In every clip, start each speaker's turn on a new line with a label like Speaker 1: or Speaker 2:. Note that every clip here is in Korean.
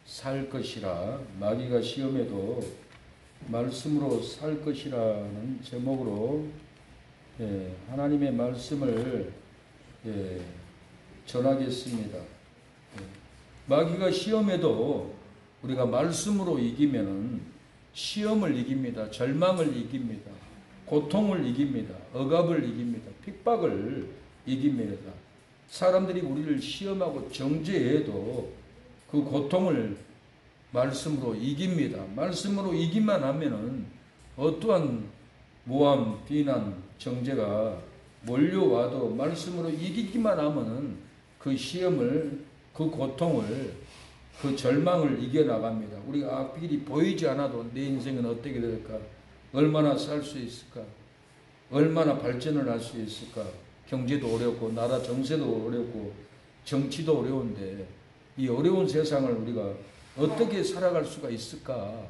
Speaker 1: 살 것이라, 마귀가 시험에도 말씀으로 살 것이라는 제목으로 하나님의 말씀을 전하겠습니다. 마귀가 시험에도 우리가 말씀으로 이기면은 시험을 이깁니다. 절망을 이깁니다. 고통을 이깁니다. 억압을 이깁니다. 핍박을 이깁니다. 사람들이 우리를 시험하고 정죄해도 그 고통을 말씀으로 이깁니다. 말씀으로 이기만 하면은 어떠한 모함, 비난, 정죄가 몰려와도 말씀으로 이기기만 하면은 그 시험을, 그 고통을, 그 절망을 이겨나갑니다. 우리가 앞길이 보이지 않아도 내 인생은 어떻게 될까? 얼마나 살 수 있을까? 얼마나 발전을 할 수 있을까? 경제도 어렵고 나라 정세도 어렵고 정치도 어려운데 이 어려운 세상을 우리가 어떻게 살아갈 수가 있을까?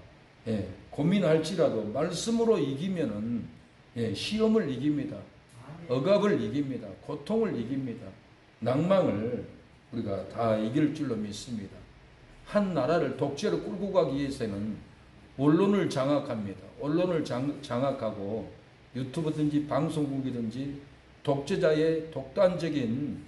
Speaker 1: 고민할지라도 말씀으로 이기면은 시험을 이깁니다. 억압을 이깁니다. 고통을 이깁니다. 낭망을 우리가 다 이길 줄로 믿습니다. 한 나라를 독재로 끌고 가기 위해서는 언론을 장악합니다. 언론을 장악하고 유튜브든지 방송국이든지 독재자의 독단적인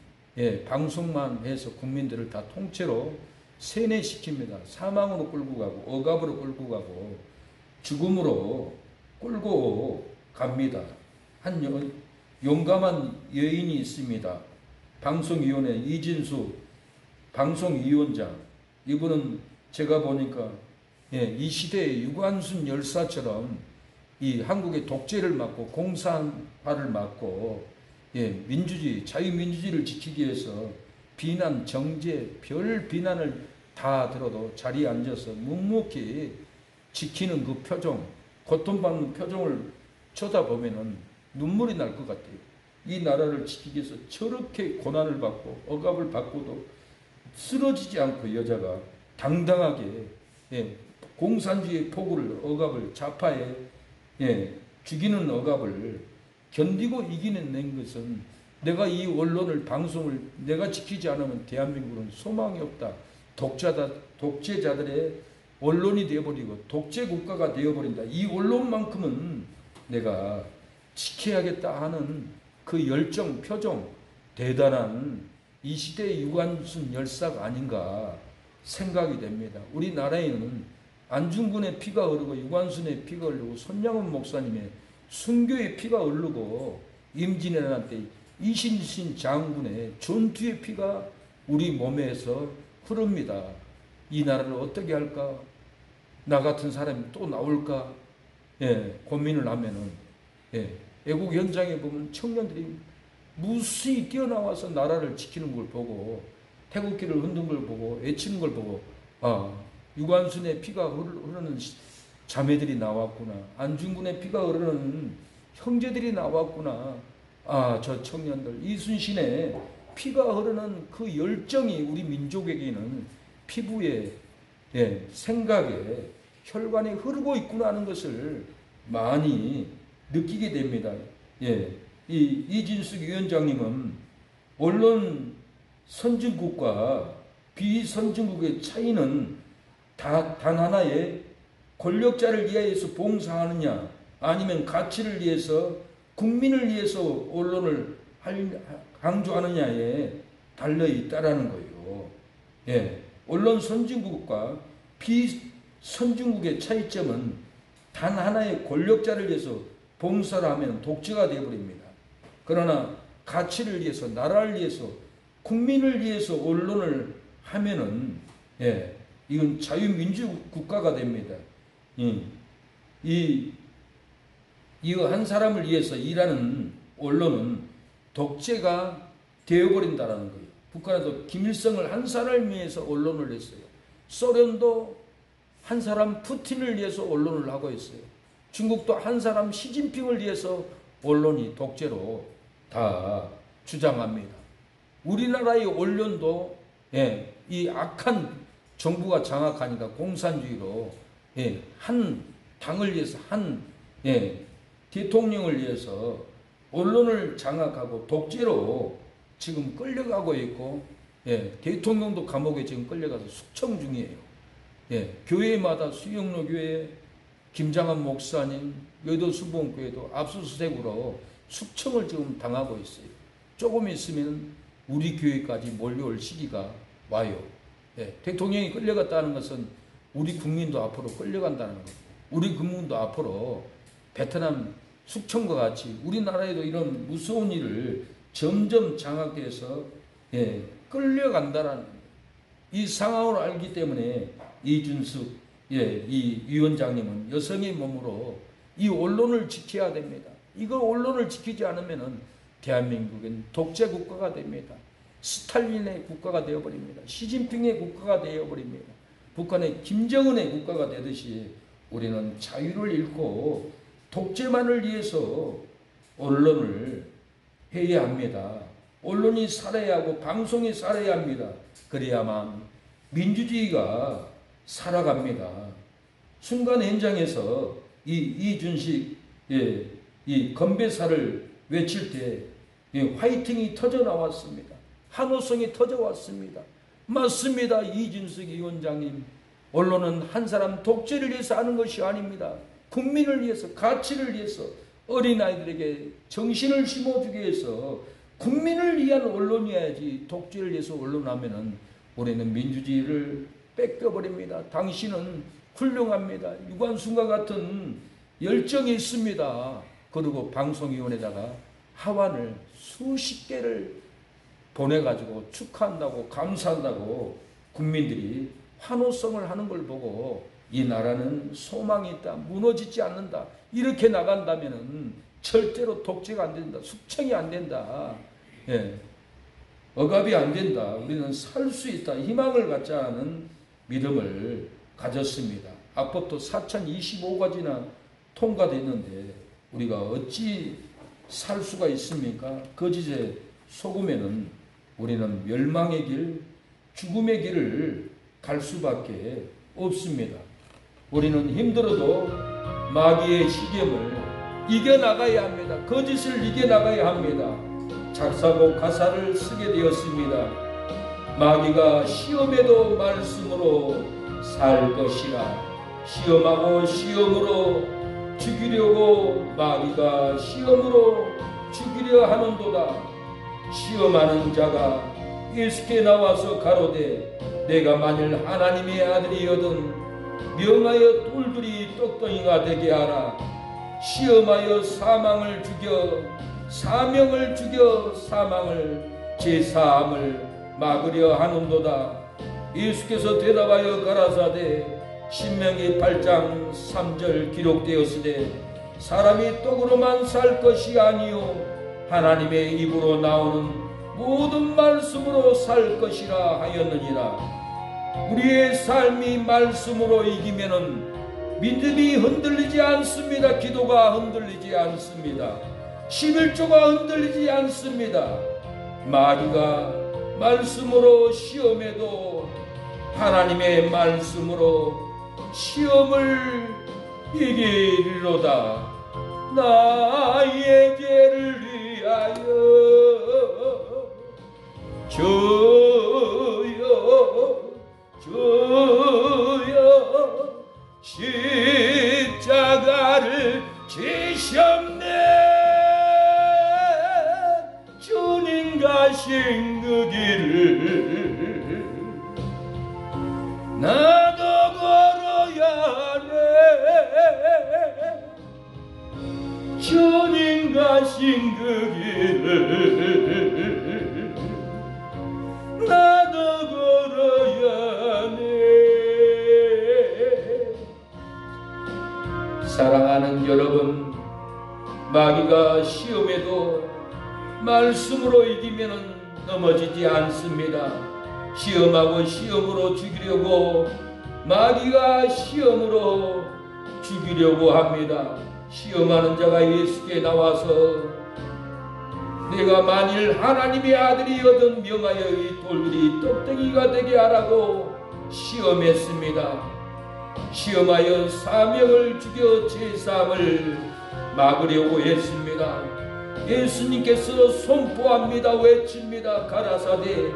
Speaker 1: 방송만 해서 국민들을 다 통째로 세뇌시킵니다. 사망으로 끌고 가고 억압으로 끌고 가고 죽음으로 끌고 갑니다. 한 용감한 여인이 있습니다. 방송위원회 이진수 방송위원장. 이분은 제가 보니까 이 시대의 유관순 열사처럼 이 한국의 독재를 막고 공산화를 막고 민주주의, 자유민주주의를 지키기 위해서 비난, 정죄, 별 비난을 다 들어도 자리에 앉아서 묵묵히 지키는 그 표정, 고통받는 표정을 쳐다보면은 눈물이 날 것 같아요. 이 나라를 지키기 위해서 저렇게 고난을 받고 억압을 받고도 쓰러지지 않고 여자가 당당하게 공산주의의 폭우를, 억압을, 좌파에 죽이는 억압을 견디고 이기는 것은 내가 이 언론을, 방송을 내가 지키지 않으면 대한민국은 소망이 없다. 독재자들의 언론이 되어버리고 독재 국가가 되어버린다. 이 언론만큼은 내가 지켜야겠다 하는 그 열정, 표정, 대단한 이 시대의 유관순 열사가 아닌가 생각이 됩니다. 우리나라에는 안중근의 피가 흐르고 유관순의 피가 흐르고 손양원 목사님의 순교의 피가 흐르고 임진왜란 때 이순신 장군의 전투의 피가 우리 몸에서 흐릅니다. 이 나라를 어떻게 할까? 나 같은 사람이 또 나올까? 고민을 하면은 애국 현장에 보면 청년들이 무수히 뛰어나와서 나라를 지키는 걸 보고 태극기를 흔든 걸 보고 외치는 걸 보고 유관순의 피가 흐르는 자매들이 나왔구나. 안중근의 피가 흐르는 형제들이 나왔구나. 저 청년들. 이순신의 피가 흐르는 그 열정이 우리 민족에게는 피부에, 생각에, 혈관에 흐르고 있구나 하는 것을 많이 느끼게 됩니다. 이 이진숙 위원장님은 언론 선진국과 비선진국의 차이는 단 하나의 권력자를 위해서 봉사하느냐 아니면 가치를 위해서 국민을 위해서 언론을 강조하느냐에 달려 있다라는 거예요. 언론 선진국과 비선진국의 차이점은 단 하나의 권력자를 위해서 봉사를 하면 독재가 되어버립니다. 그러나 가치를 위해서, 나라를 위해서, 국민을 위해서 언론을 하면은 이건 자유민주 국가가 됩니다. 이 한 사람을 위해서 일하는 언론은 독재가 되어버린다라는 거예요. 북한에도 김일성을 한 사람을 위해서 언론을 했어요. 소련도 한 사람 푸틴을 위해서 언론을 하고 있어요. 중국도 한 사람 시진핑을 위해서 언론이 독재로 다 주장합니다. 우리나라의 언론도 이 악한 정부가 장악하니까 공산주의로 한 당을 위해서 한 대통령을 위해서 언론을 장악하고 독재로 지금 끌려가고 있고 대통령도 감옥에 지금 끌려가서 숙청 중이에요. 교회마다 수영로 교회, 김장한 목사님, 여의도 수봉교회도 압수수색으로 숙청을 지금 당하고 있어요. 조금 있으면 우리 교회까지 몰려올 시기가 와요. 대통령이 끌려갔다는 것은 우리 국민도 앞으로 끌려간다는 거고, 우리 국민도 앞으로 베트남 숙청과 같이 우리나라에도 이런 무서운 일을 점점 장악해서 끌려간다라는 이 상황을 알기 때문에 이준석 이 위원장님은 여성의 몸으로 이 언론을 지켜야 됩니다. 이거 언론을 지키지 않으면은 대한민국은 독재 국가가 됩니다. 스탈린의 국가가 되어버립니다. 시진핑의 국가가 되어버립니다. 북한의 김정은의 국가가 되듯이 우리는 자유를 잃고 독재만을 위해서 언론을 해야 합니다. 언론이 살아야 하고 방송이 살아야 합니다. 그래야만 민주주의가 살아갑니다. 순간 현장에서 이준식 이 건배사를 외칠 때 화이팅이 터져 나왔습니다. 한호성이 터져 왔습니다. 맞습니다. 이준석 위원장님, 언론은 한 사람 독재를 위해서 하는 것이 아닙니다. 국민을 위해서, 가치를 위해서, 어린아이들에게 정신을 심어주기 위해서 국민을 위한 언론이어야지. 독재를 위해서 언론하면은 우리는 민주주의를 뺏겨버립니다. 당신은 훌륭합니다. 유관순과 같은 열정이 있습니다. 그리고 방송위원회에다가 하완을 수십 개를 보내가지고 축하한다고 감사한다고 국민들이 환호성을 하는 걸 보고 이 나라는 소망이 있다, 무너지지 않는다, 이렇게 나간다면은 절대로 독재가 안 된다, 숙청이 안 된다, 억압이 안 된다, 우리는 살 수 있다, 희망을 갖자는 믿음을 가졌습니다. 악법도 4025가지나 통과됐는데 우리가 어찌 살 수가 있습니까? 거짓에 속으면은 우리는 멸망의 길, 죽음의 길을 갈 수밖에 없습니다. 우리는 힘들어도 마귀의 시gem을 이겨나가야 합니다. 거짓을 이겨나가야 합니다. 작사곡 가사를 쓰게 되었습니다. 마귀가 시험에도 말씀으로 살 것이라. 시험하고 시험으로 죽이려고 마귀가 시험으로 죽이려 하는도다. 시험하는 자가 예수께 나와서 가로되 내가 만일 하나님의 아들이거든 명하여 똘똘이 떡덩이가 되게 하라. 시험하여 사망을 죽여 사명을 죽여 사망을 제사함을 막으려 하는도다. 예수께서 대답하여 가라사대 신명기 8장 3절 기록되었으되 사람이 떡으로만 살 것이 아니요 하나님의 입으로 나오는 모든 말씀으로 살 것이라 하였느니라. 우리의 삶이 말씀으로 이기면은 믿음이 흔들리지 않습니다. 기도가 흔들리지 않습니다. 11조가 흔들리지 않습니다. 마귀가 말씀으로 시험해도 하나님의 말씀으로 시험을 이기리로다. 나의 죄를 위하여 주여 주여 십자가를 지셨네. 주님 가신 그 길을 나도 걸어야 해. 주님 가신 그 길을 나도 걸어야 해. 사랑하는 여러분, 마귀가 시험에도 말씀으로 이기면 넘어지지 않습니다. 시험하고 시험으로 죽이려고 마귀가 시험으로 죽이려고 합니다. 시험하는 자가 예수께 나와서 내가 만일 하나님의 아들이거든 명하여 이 돌들이 떡덩이가 되게 하라고 시험했습니다. 시험하여 사명을 죽여 제사함을 막으려고 했습니다. 예수님께서 선포합니다. 외칩니다. 가라사대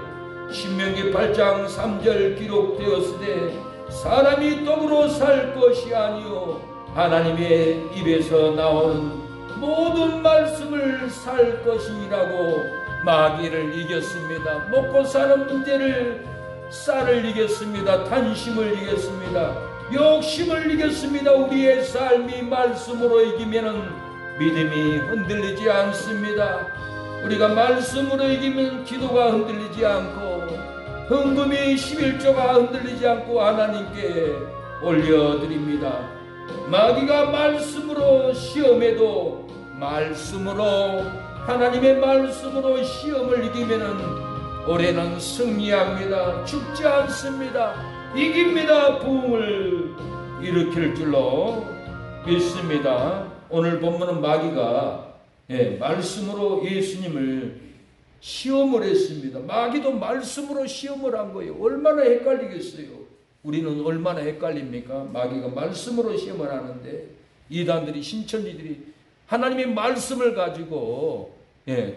Speaker 1: 신명기 8장 3절 기록되었으되 사람이 떡으로 살 것이 아니요 하나님의 입에서 나오는 모든 말씀을 살 것이라고 마귀를 이겼습니다. 먹고 사는 문제를 쌀을 이겼습니다. 탄심을 이겼습니다. 욕심을 이겼습니다. 우리의 삶이 말씀으로 이기면은 믿음이 흔들리지 않습니다. 우리가 말씀으로 이기면 기도가 흔들리지 않고 헌금이 11조가 흔들리지 않고 하나님께 올려드립니다. 마귀가 말씀으로 시험해도 말씀으로 하나님의 말씀으로 시험을 이기면은 올해는 승리합니다. 죽지 않습니다. 이깁니다. 부흥을 일으킬 줄로 믿습니다. 오늘 본문은 마귀가 말씀으로 예수님을 시험을 했습니다. 마귀도 말씀으로 시험을 한 거예요. 얼마나 헷갈리겠어요. 우리는 얼마나 헷갈립니까? 마귀가 말씀으로 시험을 하는데 이단들이 신천지들이 하나님의 말씀을 가지고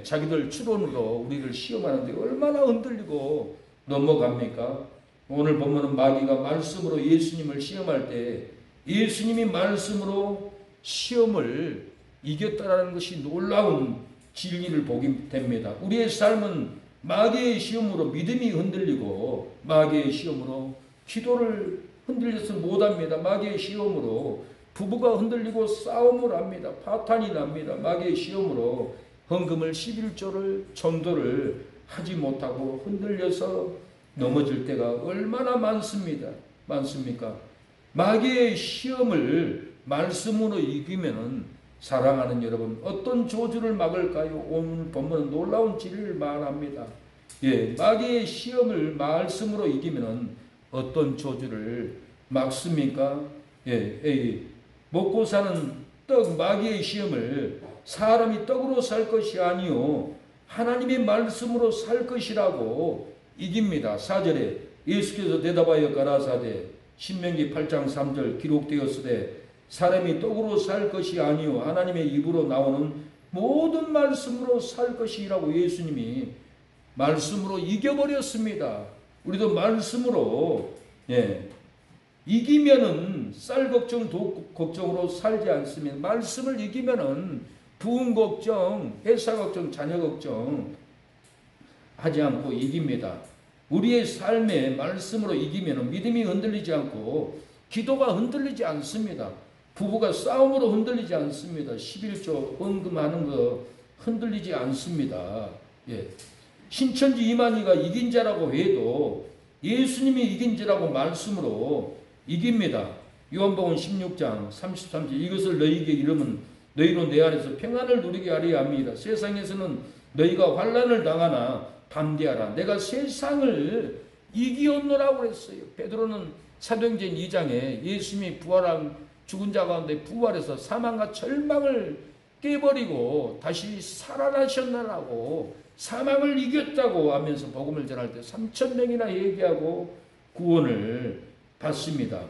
Speaker 1: 자기들 추론으로 우리를 시험하는데 얼마나 흔들리고 넘어갑니까? 오늘 보면은 마귀가 말씀으로 예수님을 시험할 때 예수님이 말씀으로 시험을 이겼다라는 것이 놀라운 진리를 보게 됩니다. 우리의 삶은 마귀의 시험으로 믿음이 흔들리고 마귀의 시험으로 기도를 흔들려서 못합니다. 마귀의 시험으로 부부가 흔들리고 싸움을 합니다. 파탄이 납니다. 마귀의 시험으로 헌금을 11조를 전도를 하지 못하고 흔들려서 넘어질 때가 얼마나 많습니까? 마귀의 시험을 말씀으로 이기면은 사랑하는 여러분 어떤 저주를 막을까요? 오늘 본문은 놀라운 진리를 말합니다. 마귀의 시험을 말씀으로 이기면은 어떤 저주를 막습니까? 먹고 사는 떡 마귀의 시험을 사람이 떡으로 살 것이 아니요 하나님의 말씀으로 살 것이라고 이깁니다. 4절에 예수께서 대답하여 가라사대 신명기 8장 3절 기록되었으되 사람이 떡으로 살 것이 아니요 하나님의 입으로 나오는 모든 말씀으로 살 것이라고 예수님이 말씀으로 이겨버렸습니다. 우리도 말씀으로 이기면은 쌀 걱정, 도 걱정으로 살지 않습니다. 말씀을 이기면은 부흥 걱정, 회사 걱정, 자녀 걱정 하지 않고 이깁니다. 우리의 삶에 말씀으로 이기면은 믿음이 흔들리지 않고 기도가 흔들리지 않습니다. 부부가 싸움으로 흔들리지 않습니다. 11조 헌금하는 거 흔들리지 않습니다. 신천지 이만희가 이긴 자라고 해도 예수님이 이긴 자라고 말씀으로 이깁니다. 요한복음 16장 33절 이것을 너희에게 이르면 너희로 내 안에서 평안을 누리게 하려 합니다. 세상에서는 너희가 환난을 당하나 담대하라. 내가 세상을 이기었노라고 그랬어요. 베드로는 사도행전 2장에 예수님이 부활한 죽은 자 가운데 부활해서 사망과 절망을 깨버리고 다시 살아나셨나라고 사망을 이겼다고 하면서 복음을 전할 때 3,000명이나 얘기하고 구원을 받습니다.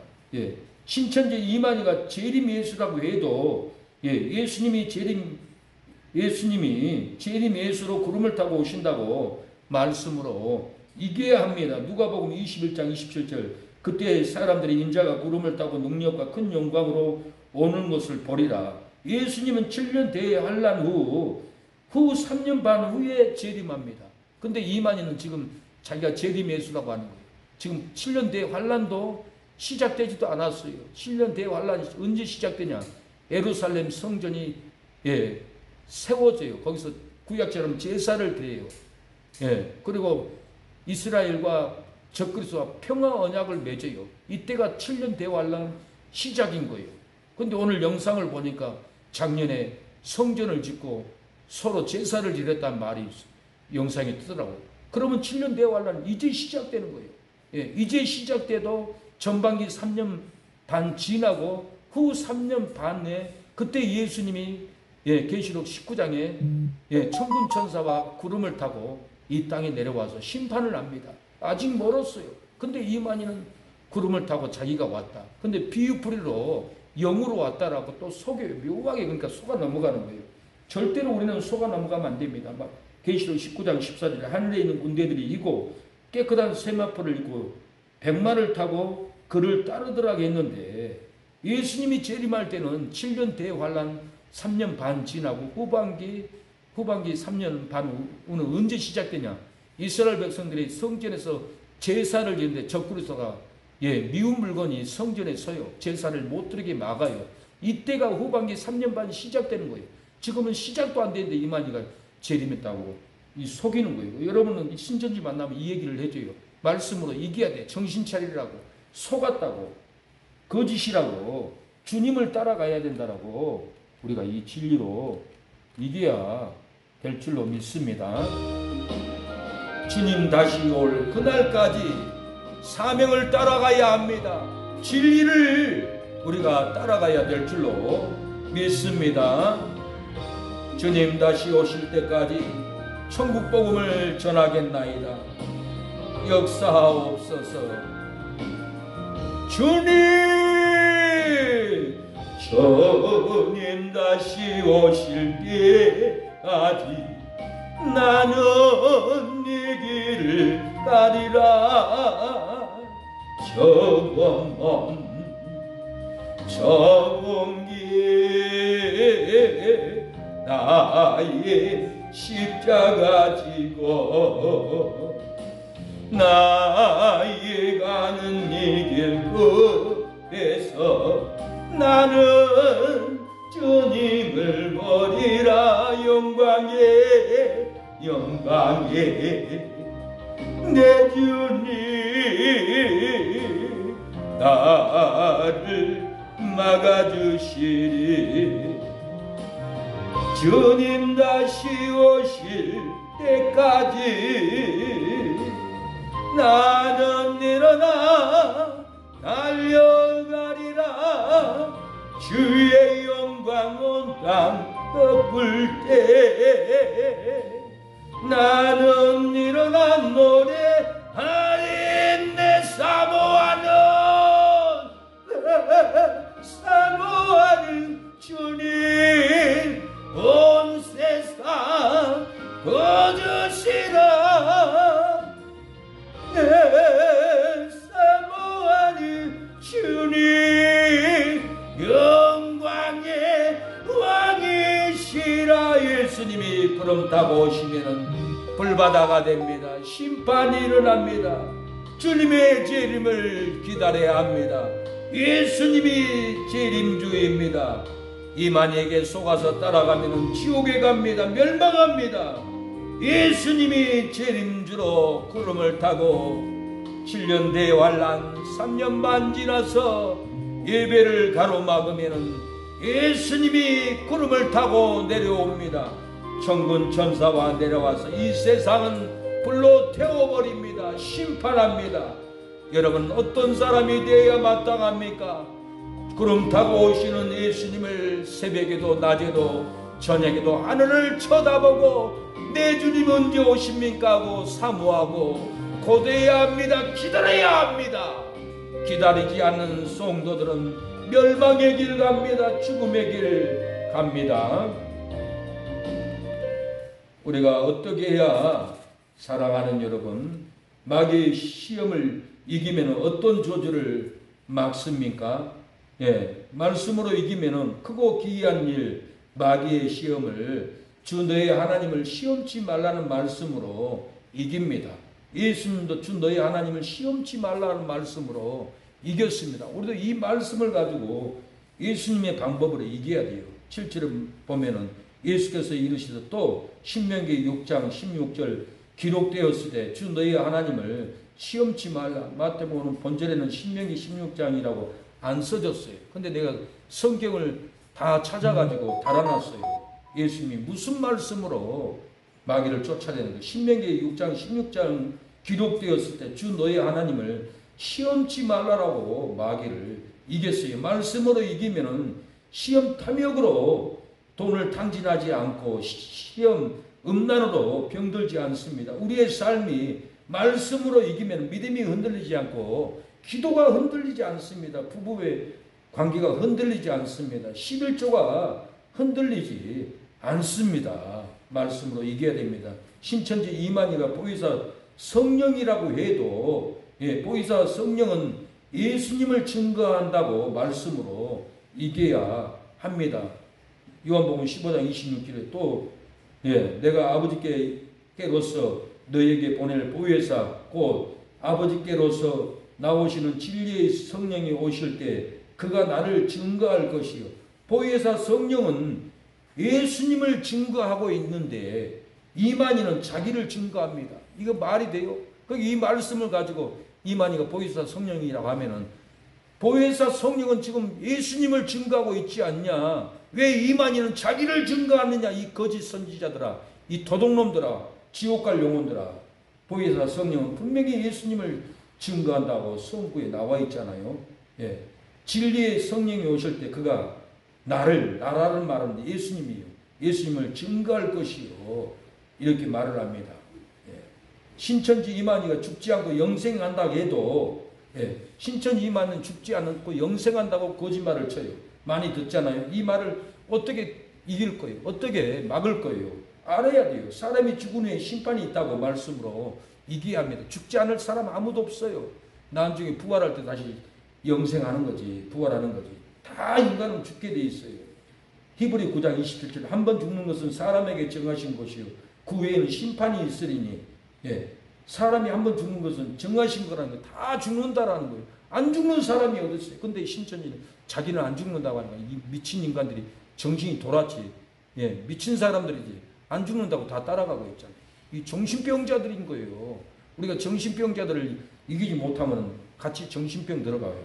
Speaker 1: 신천지 이만희가 재림 예수라고 해도 예수님이 재림 예수로 구름을 타고 오신다고 말씀으로 이겨야 합니다. 누가복음 21장 27절 그때 사람들이 인자가 구름을 타고 능력과 큰 영광으로 오는 것을 보리라. 예수님은 7년 대의 환난 후 3년 반 후에 재림합니다. 근데 이만희는 지금 자기가 재림 예수라고 하는 거예요. 지금 7년 대의 환난도 시작되지도 않았어요. 7년 대의 환난이 언제 시작되냐? 예루살렘 성전이 세워져요. 거기서 구약처럼 제사를 드려요. 그리고 이스라엘과 적그리스도와 평화 언약을 맺어요. 이때가 7년 대환란 시작인 거예요. 근데 오늘 영상을 보니까 작년에 성전을 짓고 서로 제사를 지냈단 말이 영상에 뜨더라고요. 그러면 7년 대환란 이제 시작되는 거예요. 이제 시작돼도 전반기 3년 반 지나고 후 3년 반 내에 그때 예수님이 계시록 19장에 천군 천사와 구름을 타고 이 땅에 내려와서 심판을 합니다. 아직 멀었어요. 근데 이만희는 구름을 타고 자기가 왔다. 근데 비유풀이로 영으로 왔다라고 또 속여요. 묘하게 그러니까 속아 넘어가는 거예요. 절대로 우리는 속아 넘어가면 안 됩니다. 막 계시록 19장 14절에 하늘에 있는 군대들이 이고 깨끗한 세마포를 입고 백마를 타고 그를 따르더라고 했는데 예수님이 재림할 때는 7년 대환란 3년 반 지나고 후반기 3년 반 후는 언제 시작되냐? 이스라엘 백성들이 성전에서 제사를 지는데 적그리스도가 미운 물건이 성전에 서요. 제사를 못 드리게 막아요. 이때가 후반기 3년 반 시작되는 거예요. 지금은 시작도 안 되는데 이만희가 재림했다고 속이는 거예요. 여러분은 신천지 만나면 이 얘기를 해줘요. 말씀으로 이겨야 돼. 정신 차리라고. 속았다고. 거짓이라고. 주님을 따라가야 된다라고. 우리가 이 진리로 이겨야 될 줄로 믿습니다. 주님 다시 올 그날까지 사명을 따라가야 합니다. 진리를 우리가 따라가야 될 줄로 믿습니다. 주님 다시 오실 때까지 천국 복음을 전하겠나이다. 역사하옵소서. 주님 다시 오실 때까지 나는 네 길을 따리라. 저먼 길 나의 십자가 지고 나의 가는 이 길 끝에서 나는 주님을 보리라. 영광에 내 주님 나를 막아주시리. 주님 다시 오실 때까지 나는 일어나 달려가리라. 주의 영광 온 땅 덮을 때 나는 일어나 노래하리. 내 사모하는 주님 온 세상 거두시라. 내 사모하는 주님 영광의 왕이시라. 예수님이 구름 타고 오시면은 불바다가 됩니다. 심판이 일어납니다. 주님의 재림을 기다려야 합니다. 예수님이 재림주입니다. 이만희에게 속아서 따라가면 지옥에 갑니다. 멸망합니다. 예수님이 재림주로 구름을 타고 7년 대환란 3년 반 지나서 예배를 가로막으면 예수님이 구름을 타고 내려옵니다. 천군 천사와 내려와서 이 세상은 불로 태워버립니다. 심판합니다. 여러분 어떤 사람이 되어야 마땅합니까? 구름 타고 오시는 예수님을 새벽에도 낮에도 저녁에도 하늘을 쳐다보고 내 주님 언제 오십니까 하고 사모하고 고대해야 합니다. 기다려야 합니다. 기다리지 않는 성도들은 멸망의 길 갑니다. 죽음의 길 갑니다. 우리가 어떻게 해야 사랑하는 여러분 마귀의 시험을 이기면 어떤 저주를 막습니까? 말씀으로 이기면 크고 기이한 일 마귀의 시험을 주 너의 하나님을 시험치 말라는 말씀으로 이깁니다. 예수님도 주 너의 하나님을 시험치 말라는 말씀으로 이겼습니다. 우리도 이 말씀을 가지고 예수님의 방법으로 이겨야 돼요. 7절을 보면은 예수께서 이르시되 또 신명기 6장 16절 기록되었을 때 주 너희 하나님을 시험치 말라. 마태복음 본절에는 신명기 16장이라고 안 써졌어요. 근데 내가 성경을 다 찾아가지고 달아놨어요. 예수님이 무슨 말씀으로 마귀를 쫓아내는 거. 신명기 6장 16장 기록되었을 때 주 너희 하나님을 시험치 말라라고 마귀를 이겼어요. 말씀으로 이기면은 시험 탐욕으로 돈을 탕진하지 않고 시험 음란으로 병들지 않습니다. 우리의 삶이 말씀으로 이기면 믿음이 흔들리지 않고 기도가 흔들리지 않습니다. 부부의 관계가 흔들리지 않습니다. 11조가 흔들리지 않습니다. 말씀으로 이겨야 됩니다. 신천지 이만희가 보이사 성령이라고 해도 보이사 성령은 예수님을 증거한다고 말씀으로 이겨야 합니다. 요한복음 15장 26절에 또 내가 아버지께로서 너에게 보낼 보혜사 곧 아버지께로서 나오시는 진리의 성령이 오실 때 그가 나를 증거할 것이요. 보혜사 성령은 예수님을 증거하고 있는데 이만희는 자기를 증거합니다. 이거 말이 돼요? 이 말씀을 가지고 이만희가 보혜사 성령이라고 하면은 보혜사 성령은 지금 예수님을 증거하고 있지 않냐? 왜 이만희는 자기를 증거하느냐? 이 거짓 선지자들아, 이 도둑놈들아, 지옥 갈 영혼들아. 보혜사 성령은 분명히 예수님을 증거한다고 성구에 나와 있잖아요. 진리의 성령이 오실 때 그가 나라를 말하는데 예수님이요. 예수님을 증거할 것이요. 이렇게 말을 합니다. 신천지 이만희가 죽지 않고 영생한다고 해도 신천지 이만희는 죽지 않고 영생한다고 거짓말을 쳐요. 많이 듣잖아요. 이 말을 어떻게 이길 거예요? 어떻게 막을 거예요? 알아야 돼요. 사람이 죽은 후에 심판이 있다고 말씀으로 이겨야 합니다. 죽지 않을 사람 아무도 없어요. 나중에 부활할 때 다시 영생하는 거지. 부활하는 거지. 다 인간은 죽게 돼 있어요. 히브리 9장 27절 한 번 죽는 것은 사람에게 정하신 것이요 그 외에는 심판이 있으리니 사람이 한 번 죽는 것은 정하신 거라는 거 다 죽는다라는 거예요. 안 죽는 사람이 어디 있어요? 근데 신천지는 자기는 안 죽는다고 하는 거예요. 이 미친 인간들이 정신이 돌았지. 미친 사람들이지. 안 죽는다고 다 따라가고 있잖아요. 이 정신병자들인 거예요. 우리가 정신병자들을 이기지 못하면 같이 정신병 들어가요.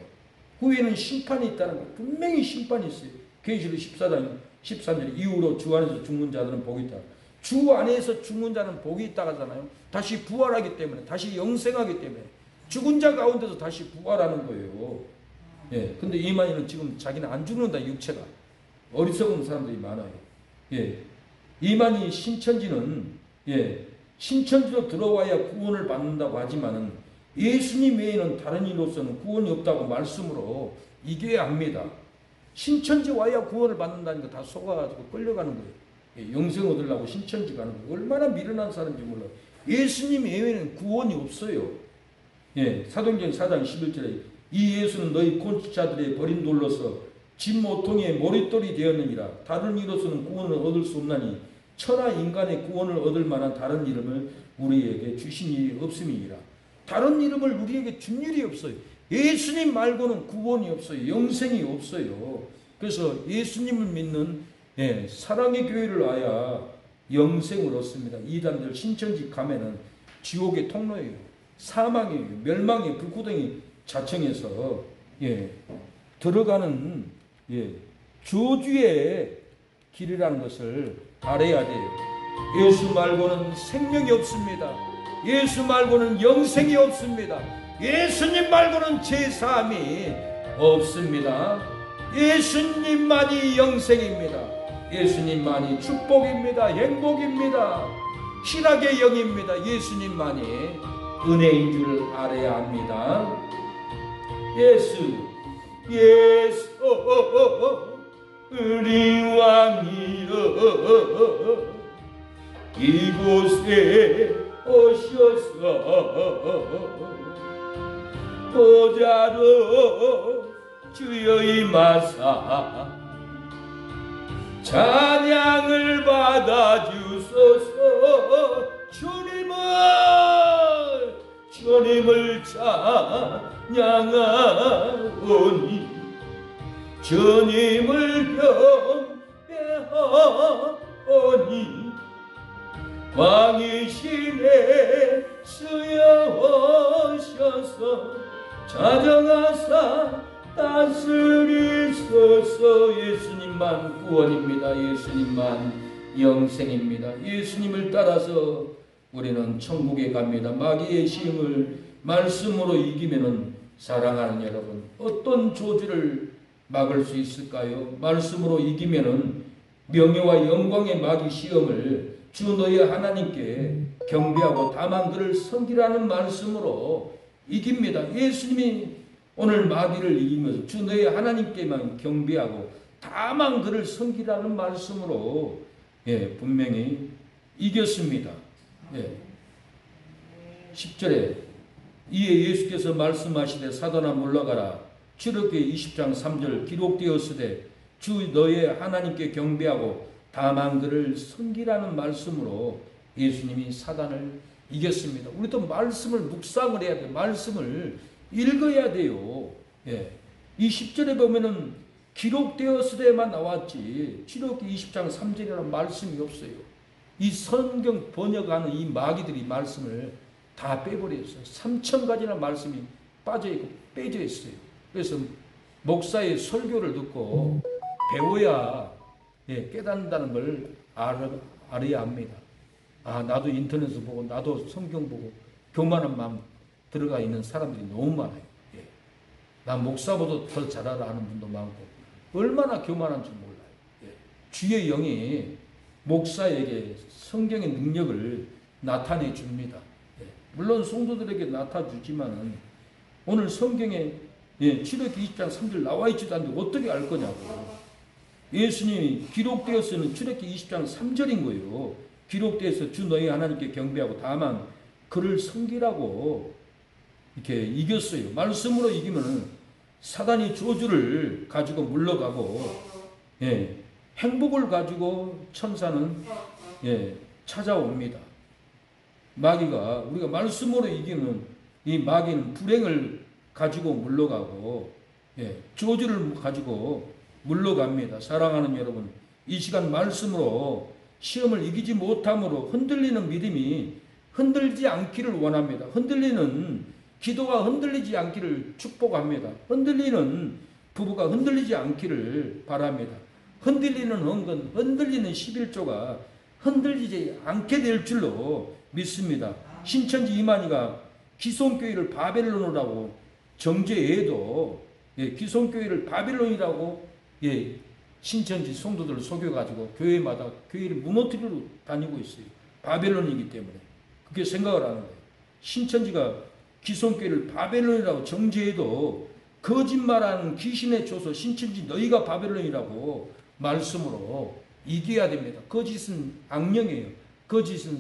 Speaker 1: 후에는 심판이 있다는 거예요. 분명히 심판이 있어요. 계시록 14장 13절 이후로 주 안에서 죽는 자들은 복이 있다. 주 안에서 죽는 자는 복이 있다 하잖아요. 다시 부활하기 때문에, 다시 영생하기 때문에 죽은 자 가운데서 다시 부활하는 거예요. 근데 이만희는 지금 자기는 안 죽는다. 육체가 어리석은 사람들이 많아요. 이만희 신천지는 신천지로 들어와야 구원을 받는다고 하지만은 예수님 외에는 다른 이로서는 구원이 없다고 말씀으로 이겨야 합니다. 신천지 와야 구원을 받는다니까 다 속아가지고 끌려가는 거예요. 영생 얻으려고 신천지 가는 거예요. 얼마나 미련한 사람인지 몰라요. 예수님 외에는 구원이 없어요. 사도행전 4장 11절에 이 예수는 너희 권치자들의 버린 돌로서 진 모퉁이의 머릿돌이 되었느니라. 다른 이로서는 구원을 얻을 수 없나니 천하 인간의 구원을 얻을 만한 다른 이름을 우리에게 주신 일이 없음이니라. 다른 이름을 우리에게 준 일이 없어요. 예수님 말고는 구원이 없어요. 영생이 없어요. 그래서 예수님을 믿는 사랑의 교회를 와야 영생을 얻습니다. 이단들 신천지 가면은 지옥의 통로예요. 사망이에요. 멸망의 불구덩이 자청해서 들어가는 저주의 길이라는 것을 알아야 돼요. 예수 말고는 생명이 없습니다. 예수 말고는 영생이 없습니다. 예수님 말고는 제사함이 없습니다. 예수님만이 영생입니다. 예수님만이 축복입니다. 행복입니다. 희락의 영입니다. 예수님만이 은혜인 줄 알아야 합니다. 예수 우리 왕이여 이곳에 오셔서 보좌로 주여 임하사 찬양을 받아주소서. 주님을 찬양하오니 주님을 경배하오니 왕이시네 쓰여오셔서 자정하사 다스리소서. 예수님만 구원입니다. 예수님만 영생입니다. 예수님을 따라서 우리는 천국에 갑니다. 마귀의 시험을 말씀으로 이기면은 사랑하는 여러분 어떤 저주를 막을 수 있을까요? 말씀으로 이기면은 명예와 영광의 마귀 시험을 주 너희 하나님께 경배하고 다만 그를 섬기라는 말씀으로 이깁니다. 예수님이 오늘 마귀를 이기면서 주 너희 하나님께만 경배하고 다만 그를 섬기라는 말씀으로 분명히 이겼습니다. 10절에 이에 예수께서 말씀하시되 사단아 물러가라. 출애굽기 20장 3절 기록되었으되 주 너의 하나님께 경배하고 다만 그를 섬기라는 말씀으로 예수님이 사단을 이겼습니다. 우리도 말씀을 묵상을 해야 돼요. 말씀을 읽어야 돼요. 예. 이 10절에 보면은 기록되었으되만 나왔지 출애굽기 20장 3절이라는 말씀이 없어요. 이 성경 번역하는 이 마귀들이 말씀을 다 빼버렸어요. 3,000가지나 말씀이 빠져있고 빼져 있어요. 그래서 목사의 설교를 듣고 배워야 깨닫는다는 걸 알아야 합니다. 아, 나도 인터넷을 보고 나도 성경 보고 교만한 마음 들어가 있는 사람들이 너무 많아요. 예. 나 목사보다 더 잘 알아 하는 분도 많고 얼마나 교만한지 몰라요. 예. 주의 영이 목사에게 성경의 능력을 나타내 줍니다. 예. 물론 성도들에게 나타주지만은 오늘 성경에 출애굽기 20장 3절 나와 있지도 않는데 어떻게 알 거냐고. 예수님이 기록되었으면 출애굽기 20장 3절인 거예요. 기록되어서 주 너희 하나님께 경배하고 다만 그를 섬기라고 이렇게 이겼어요. 말씀으로 이기면 사단이 저주를 가지고 물러가고 행복을 가지고 천사는 찾아옵니다. 마귀가 우리가 말씀으로 이기면 이 마귀는 불행을 가지고 물러가고 저주를 가지고 물러갑니다. 사랑하는 여러분, 이 시간 말씀으로 시험을 이기지 못함으로 흔들리는 믿음이 흔들지 않기를 원합니다. 흔들리는 기도가 흔들리지 않기를 축복합니다. 흔들리는 부부가 흔들리지 않기를 바랍니다. 흔들리는 헌금, 흔들리는 11조가 흔들리지 않게 될 줄로 믿습니다. 신천지 이만희가 기성교회를 바벨론이라고 정죄해도 기성교회를 바벨론이라고 신천지 성도들을 속여가지고 교회마다 교회를 무너뜨리러 다니고 있어요. 바벨론이기 때문에. 그렇게 생각을 하는 거예요. 신천지가 기성교회를 바벨론이라고 정죄해도 거짓말하는 귀신의 조서 신천지 너희가 바벨론이라고 말씀으로 이겨야 됩니다. 거짓은 악령이에요. 거짓은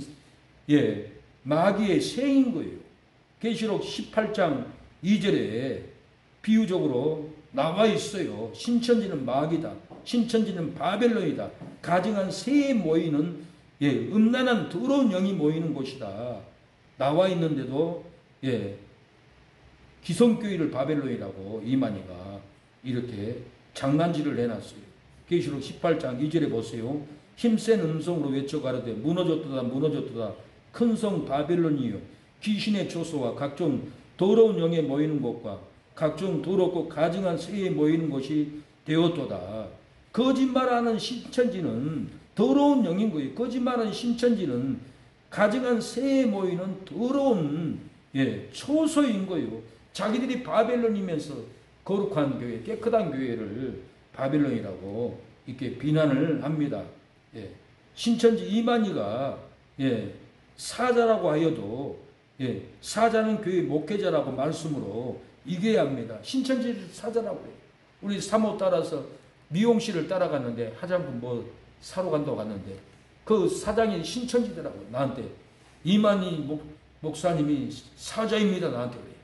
Speaker 1: 마귀의 새인 거예요. 계시록 18장 2절에 비유적으로 나와 있어요. 신천지는 마귀다. 신천지는 바벨론이다. 가증한 새에 모이는 음란한 더러운 영이 모이는 곳이다. 나와 있는데도 기성교회를 바벨론이라고 이만희가 이렇게 장난질을 해놨어요. 계시록 18장 2절에 보세요. 힘센 음성으로 외쳐가라되 무너졌도다 무너졌도다 큰 성 바벨론이요 귀신의 조소와 각종 더러운 영에 모이는 곳과 각종 더럽고 가증한 새에 모이는 곳이 되었도다. 거짓말하는 신천지는 더러운 영인 거예요. 거짓말하는 신천지는 가증한 새에 모이는 더러운 초소인 거예요. 자기들이 바벨론이면서 거룩한 교회, 깨끗한 교회를 바벨론이라고 이렇게 비난을 합니다. 신천지 이만희가 사자라고 하여도 사자는 교회 목회자라고 말씀으로 이겨야 합니다. 신천지를 사자라고 해요. 우리 사모 따라서 미용실을 따라갔는데 화장품 뭐 사러 간다고 갔는데 그 사장이 신천지더라고. 나한테 이만희 목사님이 사자입니다. 나한테 그래요.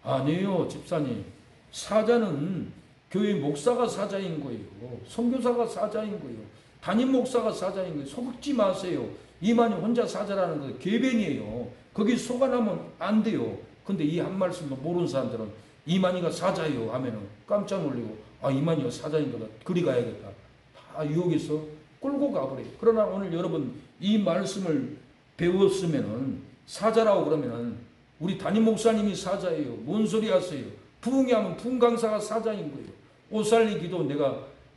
Speaker 1: 아니에요 집사님. 사자는 교회 목사가 사자인 거예요. 선교사가 사자인 거예요. 담임 목사가 사자인 거예요. 속지 마세요. 이만희 혼자 사자라는 거 계변이에요. 거기 속아나면 안 돼요. 근데 이 한 말씀도 모르는 사람들은 이만희가 사자예요 하면은 깜짝 놀리고 아 이만희가 사자인 거다. 그리 가야겠다. 다 유혹해서 끌고 가버려요. 그러나 오늘 여러분 이 말씀을 배웠으면은 사자라고 그러면은 우리 담임 목사님이 사자예요. 뭔 소리 하세요? 부흥이 하면 부흥 강사가 사자인 거예요. 옷 살리기도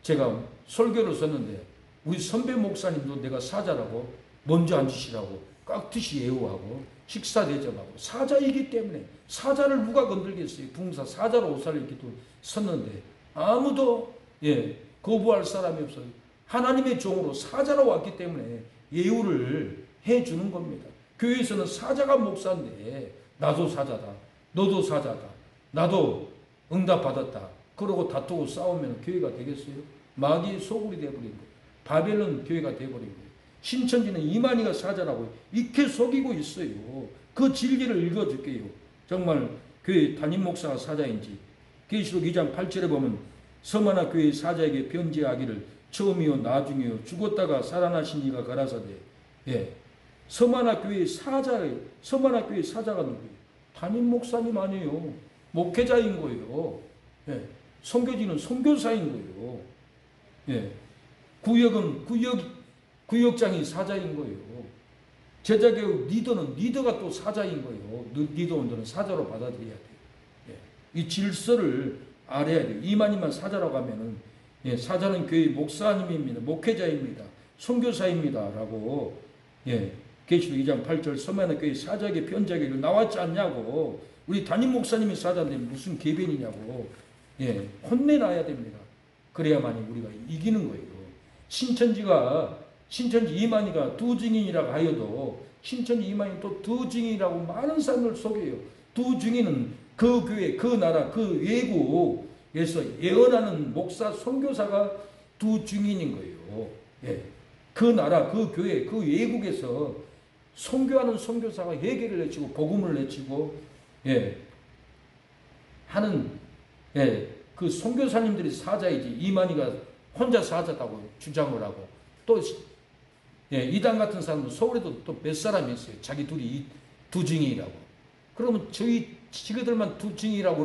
Speaker 1: 제가 설교를 썼는데 우리 선배 목사님도 내가 사자라고 먼저 앉으시라고 깍듯이 예우하고 식사 대접하고 사자이기 때문에 사자를 누가 건들겠어요. 부흥사 사자로 옷 살리기도 썼는데 아무도 거부할 사람이 없어요. 하나님의 종으로 사자로 왔기 때문에 예우를 해주는 겁니다. 교회에서는 사자가 목사인데 나도 사자다. 너도 사자다. 나도 응답받았다. 그러고 다투고 싸우면 교회가 되겠어요? 마귀의 소굴이 되어버린 거예요. 바벨론 교회가 되어버린 거예요. 신천지는 이만희가 사자라고 이렇게 속이고 있어요. 그 진리를 읽어줄게요. 정말 교회 담임 목사가 사자인지. 계시록 2장 8절에 보면 서마나 교회 사자에게 편지하기를 처음이요 나중이요 죽었다가 살아나신 이가 가라사대. 예. 서마나 교회 사자가 누구예요? 담임 목사님 아니에요. 목회자인 거예요. 예. 선교지는 선교사인 거예요. 예. 구역은 구역장이 사자인 거예요. 제자교육 리더가 또 사자인 거예요. 리더원들은 사자로 받아들여야 돼요. 예. 이 질서를 알아야 돼요. 이만희만 사자라고 하면은, 예, 사자는 교회 목사님입니다. 목회자입니다. 선교사입니다라고, 예, 계시록 2장 8절 서마나 교회 사자에게 편지하기를 나왔지 않냐고. 우리 담임 목사님이 사자인데 무슨 계변이냐고, 예, 혼내놔야 됩니다. 그래야만이 우리가 이기는 거예요. 신천지 이만희가 두 증인이라고 하여도 신천지 이만희 또 두 증인이라고 많은 사람을 속여요. 두 증인은 그 교회, 그 나라, 그 외국에서 예언하는 목사, 선교사가 두 증인인 거예요. 예. 그 나라, 그 교회, 그 외국에서 선교하는 선교사가 회개를 내치고 복음을 내치고, 예, 하는, 예, 그 선교사님들이 사자이지 이만희가 혼자 사자다고 주장을 하고 또, 예, 이단 같은 사람도 서울에도 또 몇 사람이 있어요. 자기 둘이 두 증인이라고. 그러면 지그들만 두 증인이라고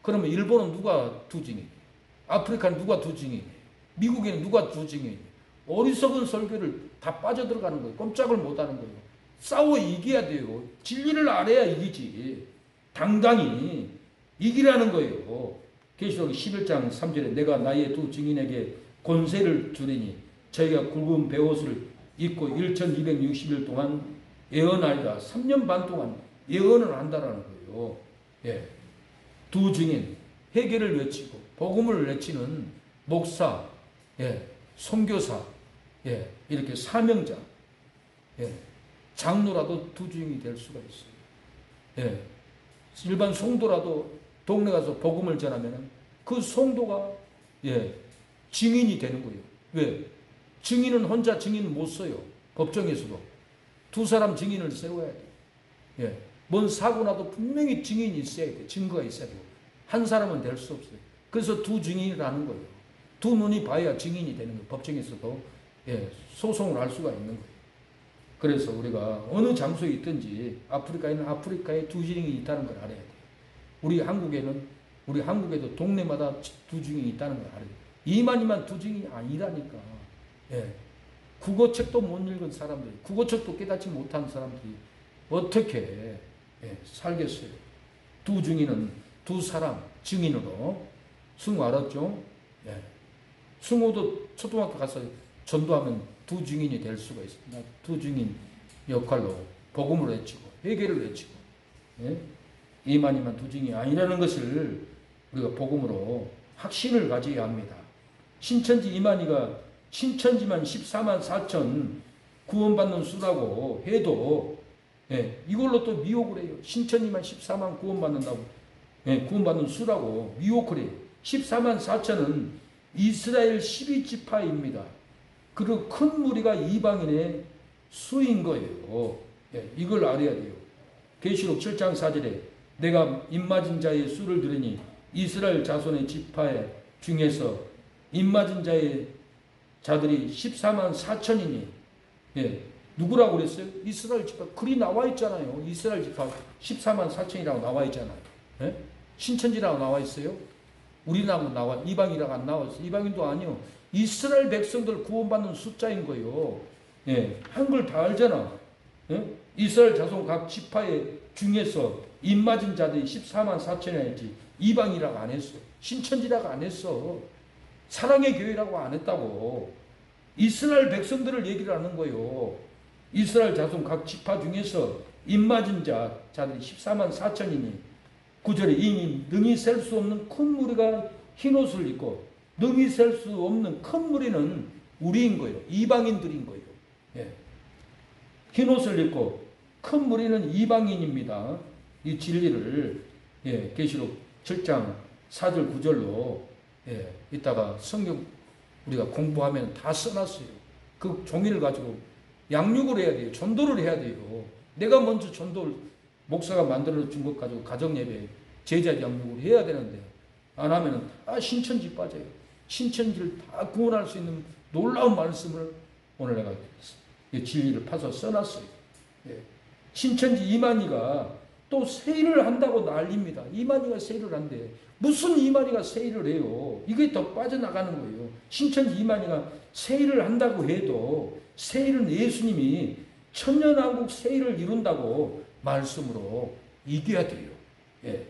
Speaker 1: 그러면 일본은 누가 두 증인이에요? 아프리카는 누가 두 증인이에요? 미국에는 누가 두 증인이에요? 어리석은 설교를 다 빠져들어가는 거예요. 꼼짝을 못하는 거예요. 싸워 이겨야 돼요. 진리를 알아야 이기지. 당당히 이기라는 거예요. 계시록 11장 3절에 내가 나의 두 증인에게 권세를 주리니 저희가 굵은 베옷을 입고 1260일 동안 예언하리라. 3년 반 동안 예언을 한다라는 거예요. 예. 두 증인, 회개를 외치고 복음을 외치는 목사, 예, 선교사, 예, 이렇게 사명자, 예, 장로라도 두 증인이 될 수가 있어요. 예. 일반 성도라도 동네 가서 복음을 전하면 그 성도가, 예, 증인이 되는 거예요. 왜? 증인은 혼자 증인 못 써요. 법정에서도. 두 사람 증인을 세워야 돼요. 예. 뭔 사고 나도 분명히 증인이 있어야 돼요. 증거가 있어야 돼요. 한 사람은 될 수 없어요. 그래서 두 증인이라는 거예요. 두 눈이 봐야 증인이 되는 거예요. 법정에서도, 예, 소송을 할 수가 있는 거예요. 그래서 우리가 어느 장소에 있든지 아프리카에는 아프리카에 두 증인이 있다는 걸 알아야 돼요. 우리 한국에도 동네마다 두 증인이 있다는 걸 알아야 돼요. 이만희만 두 증인이 아니라니까. 예. 국어책도 못 읽은 사람들이, 국어책도 깨닫지 못한 사람들이 어떻게, 예, 살겠어요? 두 증인은 두 사람 증인으로. 승우 알았죠? 예. 승우도 초등학교 가서 전도하면 두 증인이 될 수가 있습니다. 두 증인 역할로 복음을 외치고 회개를 외치고, 예? 이만희만 두 증인이 아니라는 것을 우리가 복음으로 확신을 가져야 합니다. 신천지 이만희가 신천지만 14만 4천 구원받는 수라고 해도, 예, 이걸로 또 미혹을 해요. 신천지만 14만 구원받는다고, 예, 구원받는 수라고 미혹을 해요. 14만 4천은 이스라엘 12지파입니다. 그리고 큰 무리가 이방인의 수인 거예요. 예, 이걸 알아야 돼요. 계시록 7장 4절에 내가 입맞은 자의 수를 들으니 이스라엘 자손의 지파 중에서 입맞은 자들이 14만 4천이니, 예, 누구라고 그랬어요? 이스라엘 지파. 글이 나와 있잖아요. 이스라엘 지파 14만 4천이라고 나와 있잖아요. 예? 신천지라고 나와 있어요? 우리나라고 나와, 이방이라고 안 나와 있어요. 이방인도 아니요. 이스라엘 백성들 구원받는 숫자인 거예요. 예, 한글 다 알잖아. 예? 이스라엘 자손 각 지파의 중에서 입맞은 자들이 14만 4천이었지. 이방이라고 안 했어. 신천지라고 안 했어. 사랑의 교회라고 안 했다고. 이스라엘 백성들을 얘기를 하는 거예요. 이스라엘 자손 각 지파 중에서 입맞은 자들이 14만 4천이니 9절에 이미 능히 셀 수 없는 큰 무리가 흰옷을 입고, 능히 셀 수 없는 큰 무리는 우리인 거예요. 이방인들인 거예요. 예. 흰옷을 입고 큰 무리는 이방인입니다. 이 진리를, 예, 계시록 7장 4절 9절로, 예, 이따가 성경 우리가 공부하면 다 써놨어요. 그 종이를 가지고 양육을 해야 돼요. 전도를 해야 돼요. 내가 먼저 전도를 목사가 만들어 준 것 가지고 가정예배 제자 양육을 해야 되는데 안 하면은 신천지 빠져요. 신천지를 다 구원할 수 있는 놀라운 말씀을 오늘 내가 진리를 파서 써놨어요. 예. 신천지 이만희가 또 세일을 한다고 난립니다. 이만희가 세일을 한대. 무슨 이만희가 세일을 해요? 이게 더 빠져나가는 거예요. 신천지 이만희가 세일을 한다고 해도 세일은 예수님이 천년왕국 세일을 이룬다고 말씀으로 이겨야 돼요. 예.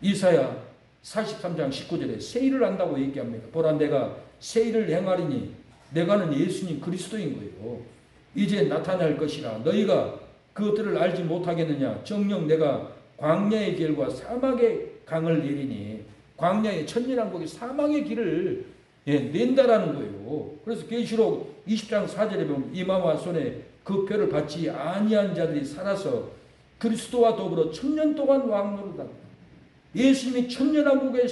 Speaker 1: 이사야 43장 19절에 세일을 한다고 얘기합니다. 보라 내가 세일을 행하리니 내가는 예수님 그리스도인 거예요. 이제 나타날 것이라 너희가 그것들을 알지 못하겠느냐. 정녕 내가 광야의 길과 사막의 강을 내리니 광야의 천년왕국의 사막의 길을 낸다라는 거예요. 그래서 계시록 20장 4절에 보면 이마와 손에 그 표를 받지 아니한 자들이 살아서 그리스도와 더불어 천년 동안 왕노릇한다. 예수님이 천년왕국의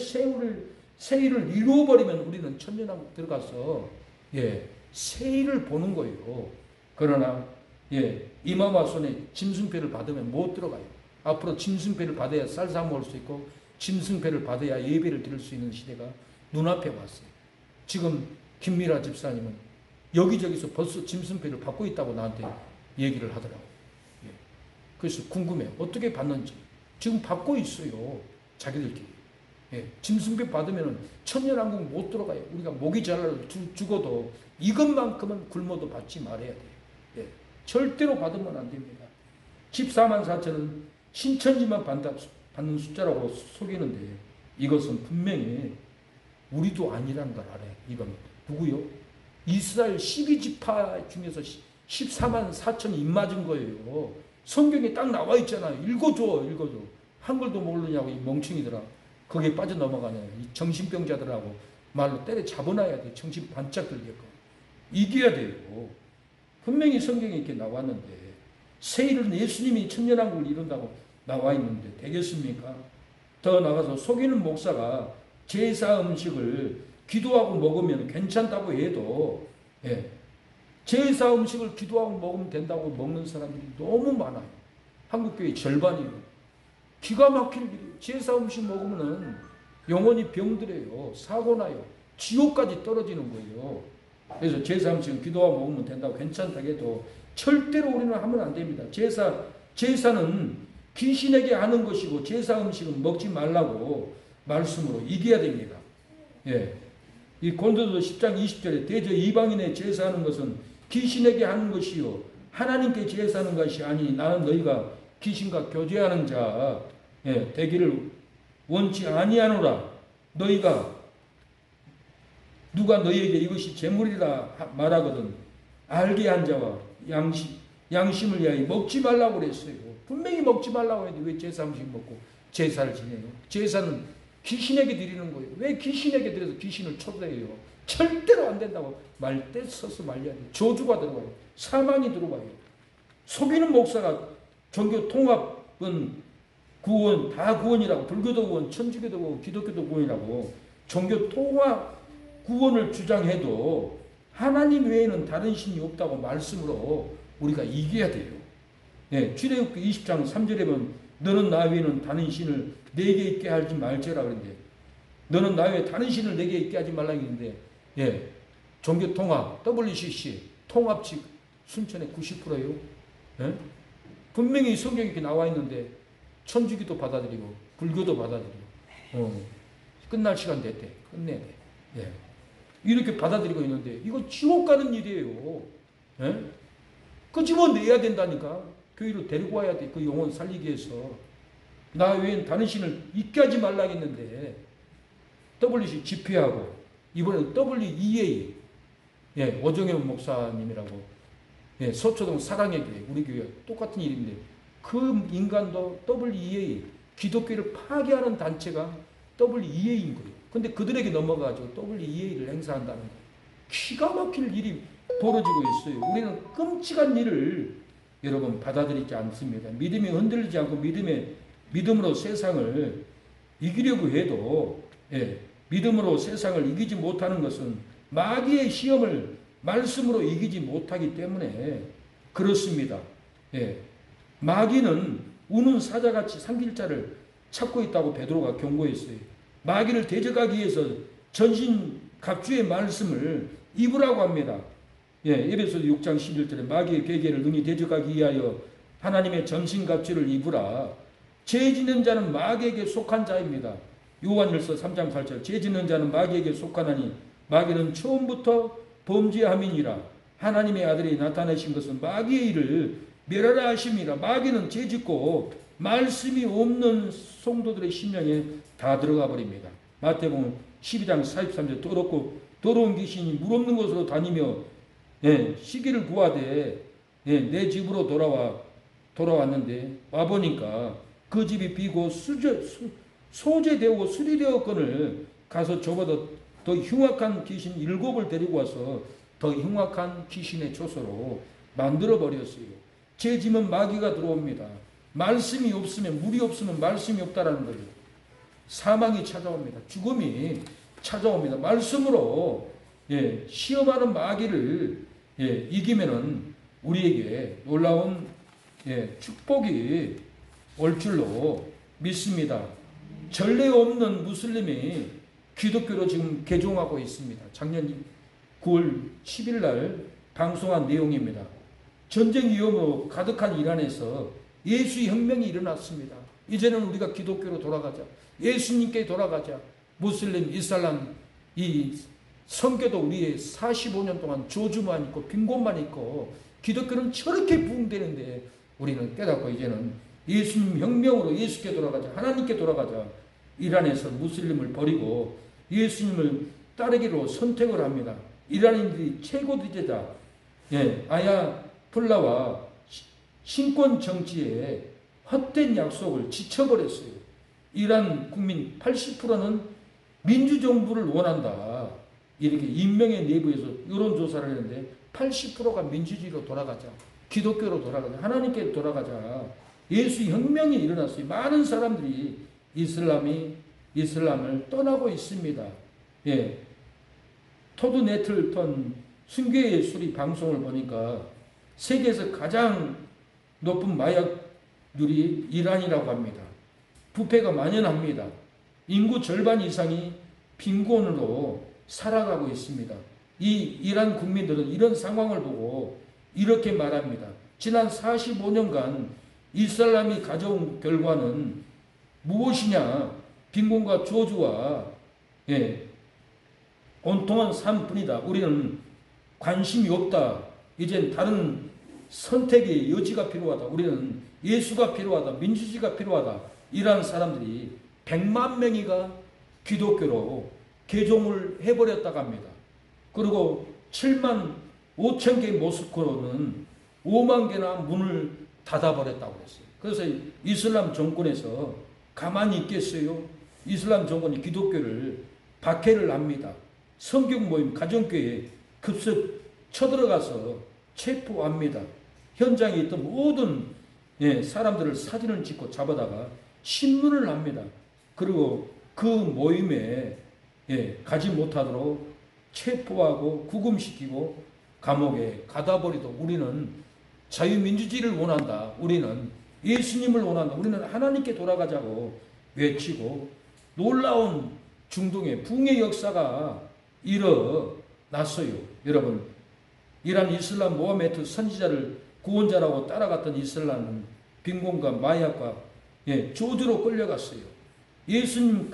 Speaker 1: 세일을 이루어버리면 우리는 천년왕국 들어가서 세일을 보는 거예요. 그러나 이마와 손에 짐승표를 받으면 못 들어가요. 앞으로 짐승표를 받아야 쌀 사 먹을 수 있고 짐승표를 받아야 예배를 드릴 수 있는 시대가 눈앞에 왔어요. 지금 김미라 집사님은 여기저기서 벌써 짐승표를 받고 있다고 나한테 얘기를 하더라고요. 그래서 궁금해요. 어떻게 받는지. 지금 받고 있어요. 자기들끼리. 짐승표 받으면 천년왕국 못 들어가요. 우리가 목이 잘라도 죽어도 이것만큼은 굶어도 받지 말아야 돼요. 절대로 받으면 안 됩니다. 14만 4천은 신천지만 받는 숫자라고 속이는데 이것은 분명히 우리도 아니라는 걸 알아요. 이건 누구요? 이스라엘 12지파 중에서 14만 4천이 입맞은 거예요. 성경에 딱 나와 있잖아요. 읽어줘. 한글도 모르냐고 이 멍충이들아. 거기에 빠져넘어가네. 이 정신병자들하고 말로 때려 잡아놔야 돼. 정신 반짝 들게끔. 이겨야 돼요. 분명히 성경에 이렇게 나왔는데 세일은 예수님이 천년왕국을 이룬다고 나와 있는데 되겠습니까? 더 나가서 속이는 목사가 제사 음식을 기도하고 먹으면 괜찮다고 해도 제사 음식을 기도하고 먹으면 된다고 먹는 사람들이 너무 많아요. 한국교회 절반이에요. 기가 막힐 일이에요. 제사 음식 먹으면 영혼이 병들어요. 사고나요. 지옥까지 떨어지는 거예요. 그래서 제사 음식은 기도하고 먹으면 된다고 괜찮다고 해도 절대로 우리는 하면 안 됩니다. 제사는 귀신에게 하는 것이고 제사 음식은 먹지 말라고 말씀으로 이겨야 됩니다. 이 고린도서 10장 20절에 대저 이방인의 제사하는 것은 귀신에게 하는 것이요 하나님께 제사하는 것이 아니 나는 너희가 귀신과 교제하는 자 되기를 원치 아니하노라. 너희가 누가 너희에게 이것이 재물이라 말하거든 알게 한 자와 양심을 위하여 먹지 말라고 그랬어요. 분명히 먹지 말라고 했는데 왜 제사 음식 먹고 제사를 지내요? 제사는 귀신에게 드리는 거예요. 왜 귀신에게 드려서 귀신을 초대해요? 절대로 안 된다고 말대 서서 말려야 돼요. 저주가 들어가요. 사망이 들어가요. 속이는 목사가 종교 통합은 구원, 다 구원이라고, 불교도 구원, 천주교도 구원, 기독교도 구원이라고 종교 통합 구원을 주장해도 하나님 외에는 다른 신이 없다고 말씀으로 우리가 이겨야 돼요. 출애굽기 20장 3절에 보면 너는 나 외에는 다른 신을 내게 있게 하지 말지라 그러는데 너는 나 외에 다른 신을 내게 있게 하지 말라 했는데 종교 통합 WCC 통합식 순천의 90%예요. 분명히 성경에 이렇게 나와 있는데 천주교도 받아들이고 불교도 받아들이고 끝날 시간 됐대. 끝내야 돼. 이렇게 받아들이고 있는데 이거 지옥 가는 일이에요. 끄집어내야 된다니까. 교회로 데리고 와야 돼. 그 영혼 살리기 위해서. 나 외엔 다른 신을 있게 하지 말라 했는데 WC 집회하고 이번에 WEA 오정현 목사님이라고 서초동 사랑의 교회 우리 교회 똑같은 일인데 그 인간도 WEA 기독교를 파괴하는 단체가 WEA인 거예요. 근데 그들에게 넘어가지고 WEA를 행사한다는 거예요. 기가 막힐 일이 벌어지고 있어요. 우리는 끔찍한 일을 여러분 받아들이지 않습니다. 믿음이 흔들리지 않고 믿음으로 세상을 이기려고 해도 믿음으로 세상을 이기지 못하는 것은 마귀의 시험을 말씀으로 이기지 못하기 때문에 그렇습니다. 마귀는 우는 사자같이 삼킬 자를 찾고 있다고 베드로가 경고했어요. 마귀를 대적하기 위해서 전신갑주의 말씀을 입으라고 합니다. 에베소서 6장 11절에 마귀의 계계를 능히 대적하기 위하여 하나님의 전신갑주를 입으라. 죄 짓는 자는 마귀에게 속한 자입니다. 요한일서 3장 8절 죄 짓는 자는 마귀에게 속하나니 마귀는 처음부터 범죄함이니라. 하나님의 아들이 나타내신 것은 마귀의 일을 멸하라 하심이라. 마귀는 죄 짓고 말씀이 없는 성도들의 심령에 다 들어가 버립니다. 마태복음 12장 43절 더러운 귀신이 물 없는 곳으로 다니며 시기를 구하되 내 집으로 돌아왔는데 와보니까 그 집이 비고 소재되고 수리되었거늘 가서 저보다 더 흉악한 귀신 7을 데리고 와서 더 흉악한 귀신의 조소로 만들어 버렸어요. 죄 지면 마귀가 들어옵니다. 말씀이 없으면, 물이 없으면 말씀이 없다라는 거예요. 사망이 찾아옵니다. 죽음이 찾아옵니다. 말씀으로 시험하는 마귀를 이기면은 우리에게 놀라운 축복이 올 줄로 믿습니다. 전례 없는 무슬림이 기독교로 지금 개종하고 있습니다. 작년 9월 10일 날 방송한 내용입니다. 전쟁 위험으로 가득한 이란에서 예수의 혁명이 일어났습니다. 이제는 우리가 기독교로 돌아가자. 예수님께 돌아가자. 무슬림, 이슬람, 이 선교도 우리의 45년 동안 저주만 있고 빈곤만 있고 기독교는 저렇게 부흥되는데 우리는 깨닫고 이제는 예수님 혁명으로 예수께 돌아가자. 하나님께 돌아가자. 이란에서 무슬림을 버리고 예수님을 따르기로 선택을 합니다. 이란인들이 최고 지도자 아야톨라와 신권 정치에 헛된 약속을 지쳐버렸어요. 이란 국민 80%는 민주정부를 원한다. 이렇게 인명의 내부에서 여론조사를 했는데 80%가 민주주의로 돌아가자. 기독교로 돌아가자. 하나님께 돌아가자. 예수 혁명이 일어났어요. 많은 사람들이 이슬람을 떠나고 있습니다. 토드 네틀턴 순교의 예술이 방송을 보니까 세계에서 가장 높은 마약률이 이란이라고 합니다. 부패가 만연합니다. 인구 절반 이상이 빈곤으로 살아가고 있습니다. 이 이란 국민들은 이런 상황을 보고 이렇게 말합니다. 지난 45년간 이슬람이 가져온 결과는 무엇이냐? 빈곤과 저주와 온통한 삶뿐이다. 우리는 관심이 없다. 이젠 다른 선택의 여지가 필요하다. 우리는 예수가 필요하다. 민주주의가 필요하다. 이러한 사람들이 100만 명이가 기독교로 개종을 해버렸다고 합니다. 그리고 7만 5천 개의 모스크로는 5만 개나 문을 닫아버렸다고 했어요. 그래서 이슬람 정권에서 가만히 있겠어요? 이슬람 정권이 기독교를 박해를 합니다. 성경 모임, 가정교회에 급습 쳐들어가서 체포합니다. 현장에 있던 모든 사람들을 사진을 찍고 잡아다가 신문을 합니다. 그리고 그 모임에 가지 못하도록 체포하고 구금시키고 감옥에 가다버리도 우리는 자유민주주의를 원한다. 우리는 예수님을 원한다. 우리는 하나님께 돌아가자고 외치고 놀라운 중동의 붕의 역사가 일어났어요. 여러분, 이란 이슬람 모하메드 선지자를 구원자라고 따라갔던 이슬람은 빈곤과 마약과 저주로 끌려갔어요. 예수님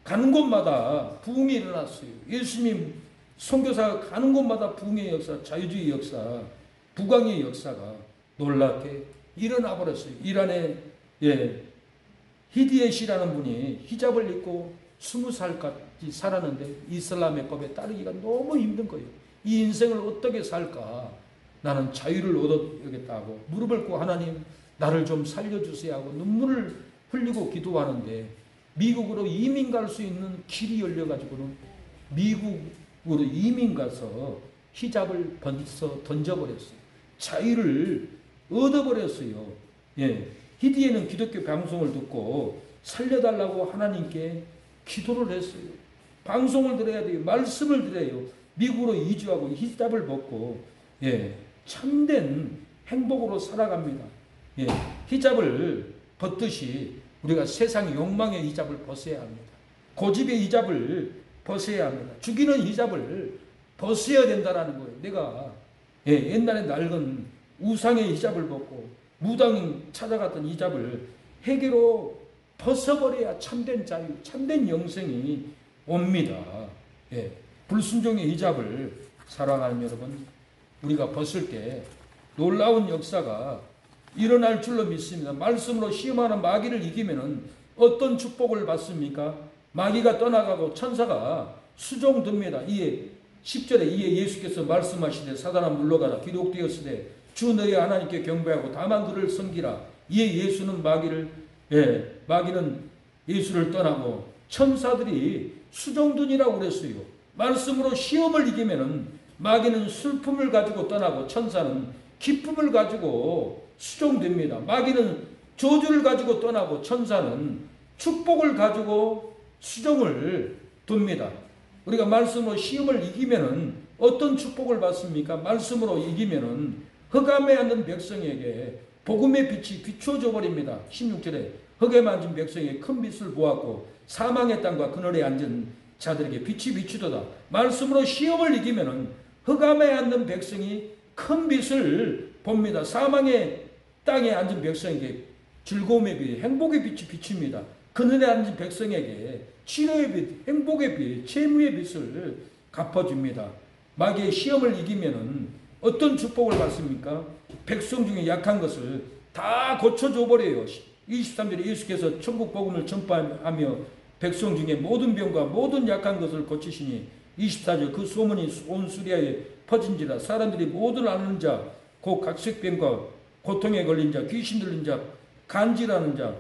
Speaker 1: 가는 곳마다 부흥이 일어났어요. 예수님 선교사가 가는 곳마다 부흥의 역사, 자유주의 역사, 부강의 역사가 놀랍게 일어나 버렸어요. 이란의 히디엣이라는 분이 히잡을 입고 20살까지 살았는데 이슬람의 법에 따르기가 너무 힘든 거예요. 이 인생을 어떻게 살까? 나는 자유를 얻어야겠다고 무릎을 꿇고 하나님 나를 좀 살려주세요 하고 눈물을 흘리고 기도하는데 미국으로 이민 갈 수 있는 길이 열려가지고는 미국으로 이민 가서 히잡을 던져버렸어요. 자유를 얻어버렸어요. 히디에는 기독교 방송을 듣고 살려달라고 하나님께 기도를 했어요. 방송을 들어야 돼요. 말씀을 들어요. 미국으로 이주하고 히잡을 벗고 참된 행복으로 살아갑니다. 히잡을 벗듯이 우리가 세상 욕망의 히잡을 벗어야 합니다. 고집의 히잡을 벗어야 합니다. 죽이는 히잡을 벗어야 된다라는 거예요. 내가 옛날에 낡은 우상의 히잡을 벗고 무당 찾아갔던 히잡을 회개로 벗어버려야 참된 자유, 참된 영생이 옵니다. 불순종의 히잡을 사랑하는 여러분, 우리가 벗을 때 놀라운 역사가 일어날 줄로 믿습니다. 말씀으로 시험하는 마귀를 이기면은 어떤 축복을 받습니까? 마귀가 떠나가고 천사가 수종듭니다. 이에 10절에 이에 예수께서 말씀하시되 사단아 물러가라 기록되었으되 주 너희 하나님께 경배하고 다만 그를 섬기라. 이에 예수는 마귀는 예수를 떠나고 천사들이 수종드니라고 그랬어요. 말씀으로 시험을 이기면은 마귀는 슬픔을 가지고 떠나고 천사는 기쁨을 가지고 수종됩니다. 마귀는 저주를 가지고 떠나고 천사는 축복을 가지고 수종을 둡니다. 우리가 말씀으로 시험을 이기면은 어떤 축복을 받습니까? 말씀으로 이기면은 흑암에 앉은 백성에게 복음의 빛이 비추어져 버립니다. 16절에 흑암에 앉은 백성에게 큰 빛을 보았고 사망의 땅과 그늘에 앉은 자들에게 빛이 비추도다. 말씀으로 시험을 이기면은 흑암에 앉는 백성이 큰 빛을 봅니다. 사망의 땅에 앉은 백성에게 즐거움의 빛, 행복의 빛이 비춥니다. 그늘에 앉은 백성에게 치료의 빛, 행복의 빛, 채무의 빛을 갚아줍니다. 마귀의 시험을 이기면은 어떤 축복을 받습니까? 백성 중에 약한 것을 다 고쳐줘 버려요. 23절에 예수께서 천국 복음을 전파하며 백성 중에 모든 병과 모든 약한 것을 고치시니 24절 그 소문이 온 수리아에 퍼진지라. 사람들이 모든 앓는 자, 곧 각색병과 고통에 걸린 자, 귀신 들린 자, 간질하는 자,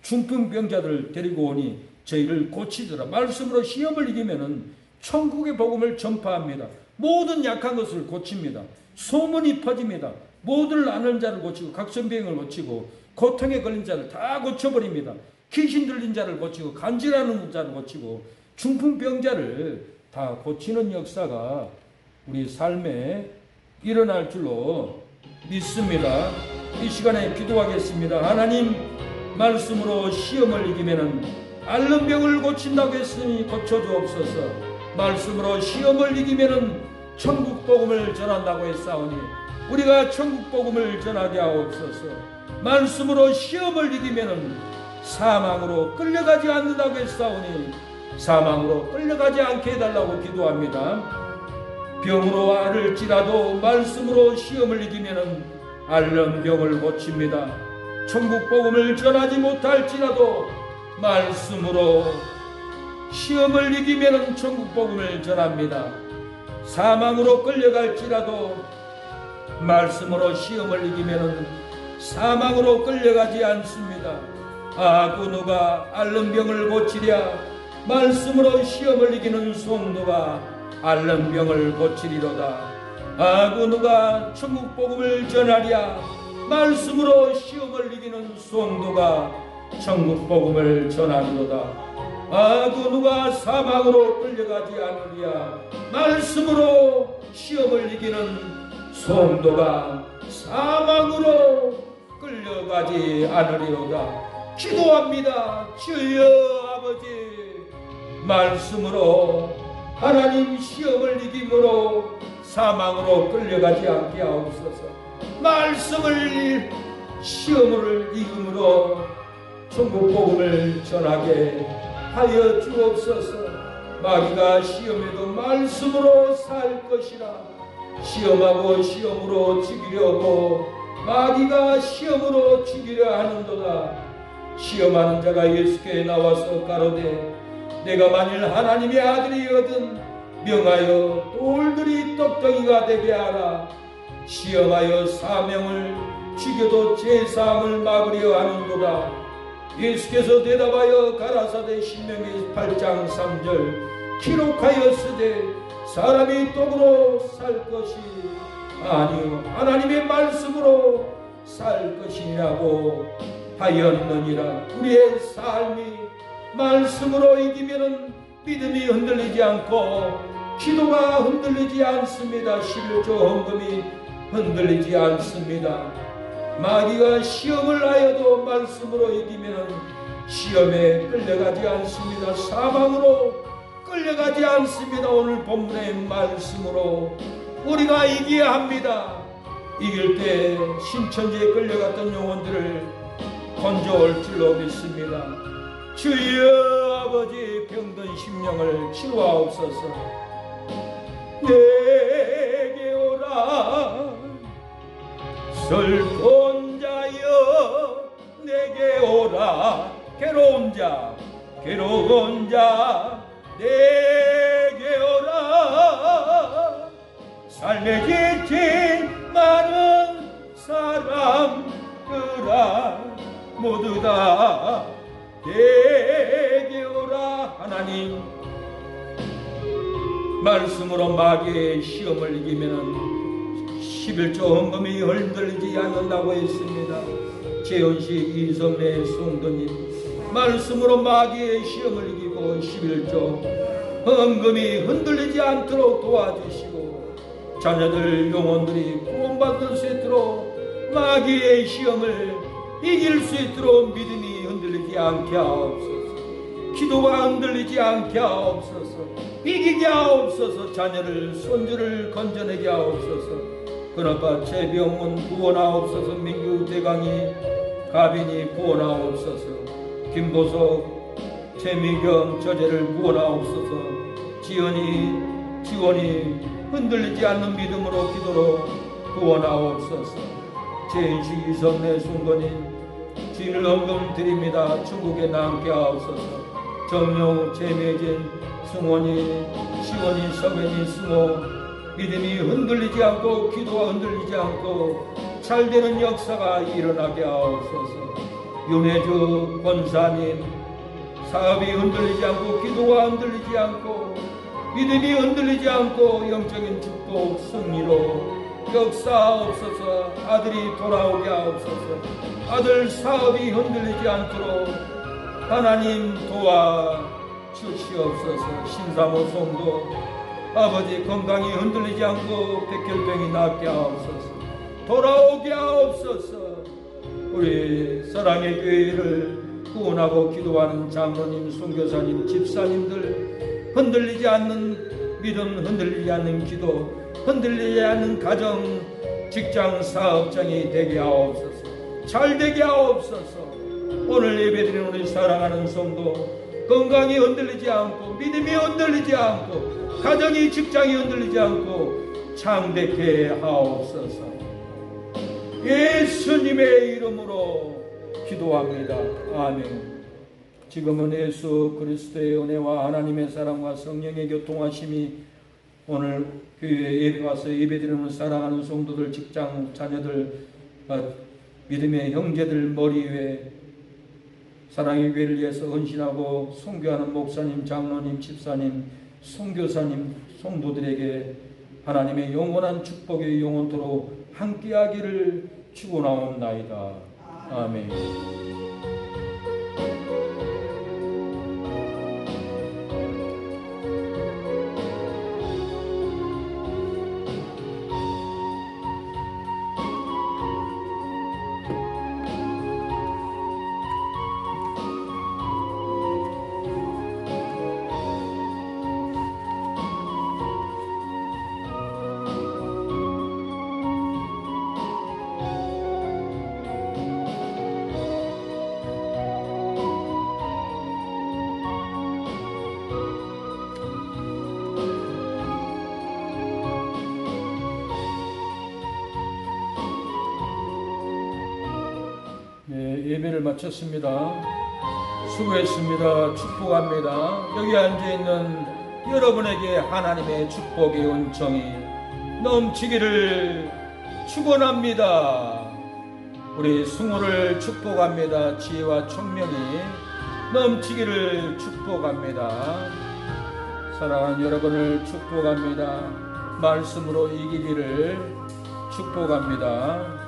Speaker 1: 중풍병자들을 데리고 오니 저희를 고치더라. 말씀으로 시험을 이기면은 천국의 복음을 전파합니다. 모든 약한 것을 고칩니다. 소문이 퍼집니다. 모든 앓는 자를 고치고 각성병을 고치고 고통에 걸린 자를 다 고쳐버립니다. 귀신 들린 자를 고치고 간질하는 자를 고치고 중풍병자를 다 고치는 역사가 우리 삶에 일어날 줄로 믿습니다. 이 시간에 기도하겠습니다. 하나님, 말씀으로 시험을 이기면은 앓는 병을 고친다고 했으니 고쳐주옵소서. 말씀으로 시험을 이기면은 천국 복음을 전한다고 했사오니 우리가 천국 복음을 전하게 하옵소서. 말씀으로 시험을 이기면은 사망으로 끌려가지 않는다고 했사오니 사망으로 끌려가지 않게 해달라고 기도합니다. 병으로 앓을지라도 말씀으로 시험을 이기면은 앓는 병을 고칩니다. 천국 복음을 전하지 못할지라도 말씀으로 시험을 이기면은 천국 복음을 전합니다. 사망으로 끌려갈지라도 말씀으로 시험을 이기면은 사망으로 끌려가지 않습니다. 그 누가 앓는 병을 고치랴. 말씀으로 시험을 이기는 성도가 앓는 병을 고치리로다. 그 누가 천국 복음을 전하랴. 말씀으로 시험을 이기는 성도가 천국 복음을 전하리로다. 그 누가 사망으로 끌려가지 않으랴. 말씀으로 시험을 이기는 성도가 사망으로 끌려가지 않으리로다. 기도합니다. 주여 아버지, 말씀으로 하나님 시험을 이김으로 사망으로 끌려가지 않게 하옵소서. 말씀을 시험을 이김으로 천국 복음을 전하게 하여 주옵소서. 마귀가 시험에도 말씀으로 살 것이라. 시험하고 시험으로 죽이려고 마귀가 시험으로 죽이려 하는도다. 시험하는 자가 예수께 나와서 가로되 내가 만일 하나님의 아들이거든 명하여 돌들이 떡덩이가 되게 하라. 시험하여 사명을 죽여도 제사함을 막으려 하는도다. 예수께서 대답하여 가라사대 신명기 8장 3절 기록하였으되 사람이 떡으로 살 것이 아니요 하나님의 말씀으로 살 것이라고 하였느니라. 우리의 삶이 말씀으로 이기면은 믿음이 흔들리지 않고 기도가 흔들리지 않습니다. 11조 헌금이 흔들리지 않습니다. 마귀가 시험을 하여도 말씀으로 이기면 시험에 끌려가지 않습니다. 사망으로 끌려가지 않습니다. 오늘 본문의 말씀으로 우리가 이겨야 합니다. 이길 때 신천지에 끌려갔던 영혼들을 건져올 줄로 믿습니다. 주여 아버지, 병든 심령을 치유하옵소서. 내게 오라 슬픈 자여, 내게 오라 괴로운 자 내게 오라. 삶에 지친 많은 사람들아 모두 다 내게 오라. 하나님 말씀으로 마귀의 시험을 이기면 11조 헌금이 흔들리지 않는다고 했습니다. 재혼식 이성래 성도님 말씀으로 마귀의 시험을 이기고 11조 헌금이 흔들리지 않도록 도와주시고 자녀들 영혼들이 구원받을 수 있도록 마귀의 시험을 이길 수 있도록 믿음이 흔들리지 않게 하옵소서. 기도가 흔들리지 않게 하옵소서. 이기게 하옵소서. 자녀를 손주를 건져내게 하옵소서. 그나마 최병문 구원하옵소서. 민규 대강이 가빈이 구원하옵소서. 김보석 최미경 저제를 구원하옵소서. 지원이 흔들리지 않는 믿음으로 기도로 구원하옵소서. 제인식 이성래 순건인 주일 헌금 드립니다. 천국에 남게 하옵소서. 정용 재매진 승원이 시원이 성현이 승호 믿음이 흔들리지 않고 기도가 흔들리지 않고 잘되는 역사가 일어나게 하옵소서. 윤혜주 권사님 사업이 흔들리지 않고 기도가 흔들리지 않고 믿음이 흔들리지 않고 영적인 축복 승리로 역사하옵소서. 아들이 돌아오게 하옵소서. 아들 사업이 흔들리지 않도록 하나님 도와주시옵소서. 신사모 성도 아버지 건강이 흔들리지 않고 백혈병이 낫게 하옵소서. 돌아오게 하옵소서. 우리 사랑의 교회를 구원하고 기도하는 장로님, 선교사님, 집사님들 흔들리지 않는 믿음, 흔들리지 않는 기도, 흔들리지 않는 가정, 직장, 사업장이 되게 하옵소서. 잘 되게 하옵소서. 오늘 예배드리는 우리 사랑하는 성도 건강이 흔들리지 않고 믿음이 흔들리지 않고 가정이 직장이 흔들리지 않고 창대케 하옵소서. 예수님의 이름으로 기도합니다. 아멘. 지금은 예수 그리스도의 은혜와 하나님의 사랑과 성령의 교통하심이 오늘 교회에 예배 와서 예배드리는 사랑하는 성도들, 직장 자녀들, 믿음의 형제들 머리 위에 사랑의 교회를 위해서 헌신하고 선교하는 목사님, 장로님, 집사님, 선교사님, 성도들에게 하나님의 영원한 축복이 영원토록 함께하기를 축원하옵나이다. 아멘. 예배를 마쳤습니다. 수고했습니다. 축복합니다. 여기 앉아있는 여러분에게 하나님의 축복의 은총이 넘치기를 축원합니다. 우리 승우를 축복합니다. 지혜와 총명이 넘치기를 축복합니다. 사랑하는 여러분을 축복합니다. 말씀으로 이기기를 축복합니다.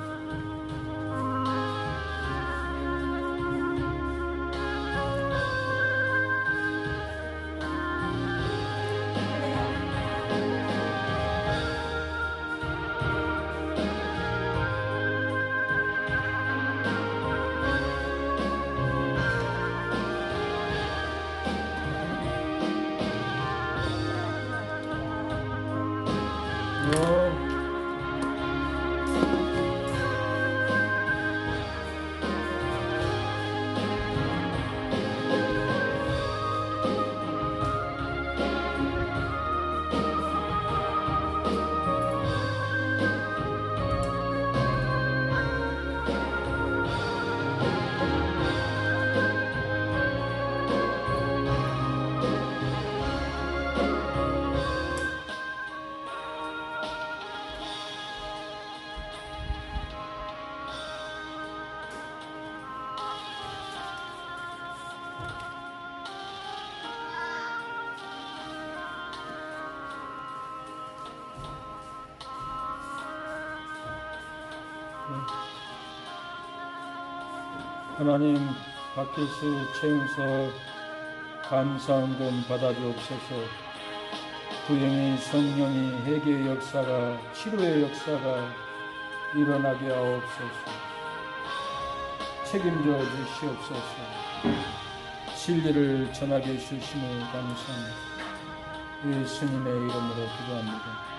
Speaker 1: 하나님 밖에서 채용서 감사한 돈 받아주옵소서. 구영의 성령이 회개의 역사가, 치료의 역사가 일어나게 하옵소서. 책임져 주시옵소서. 진리를 전하게 해주심을 감사합니다. 예수님의 이름으로 기도합니다.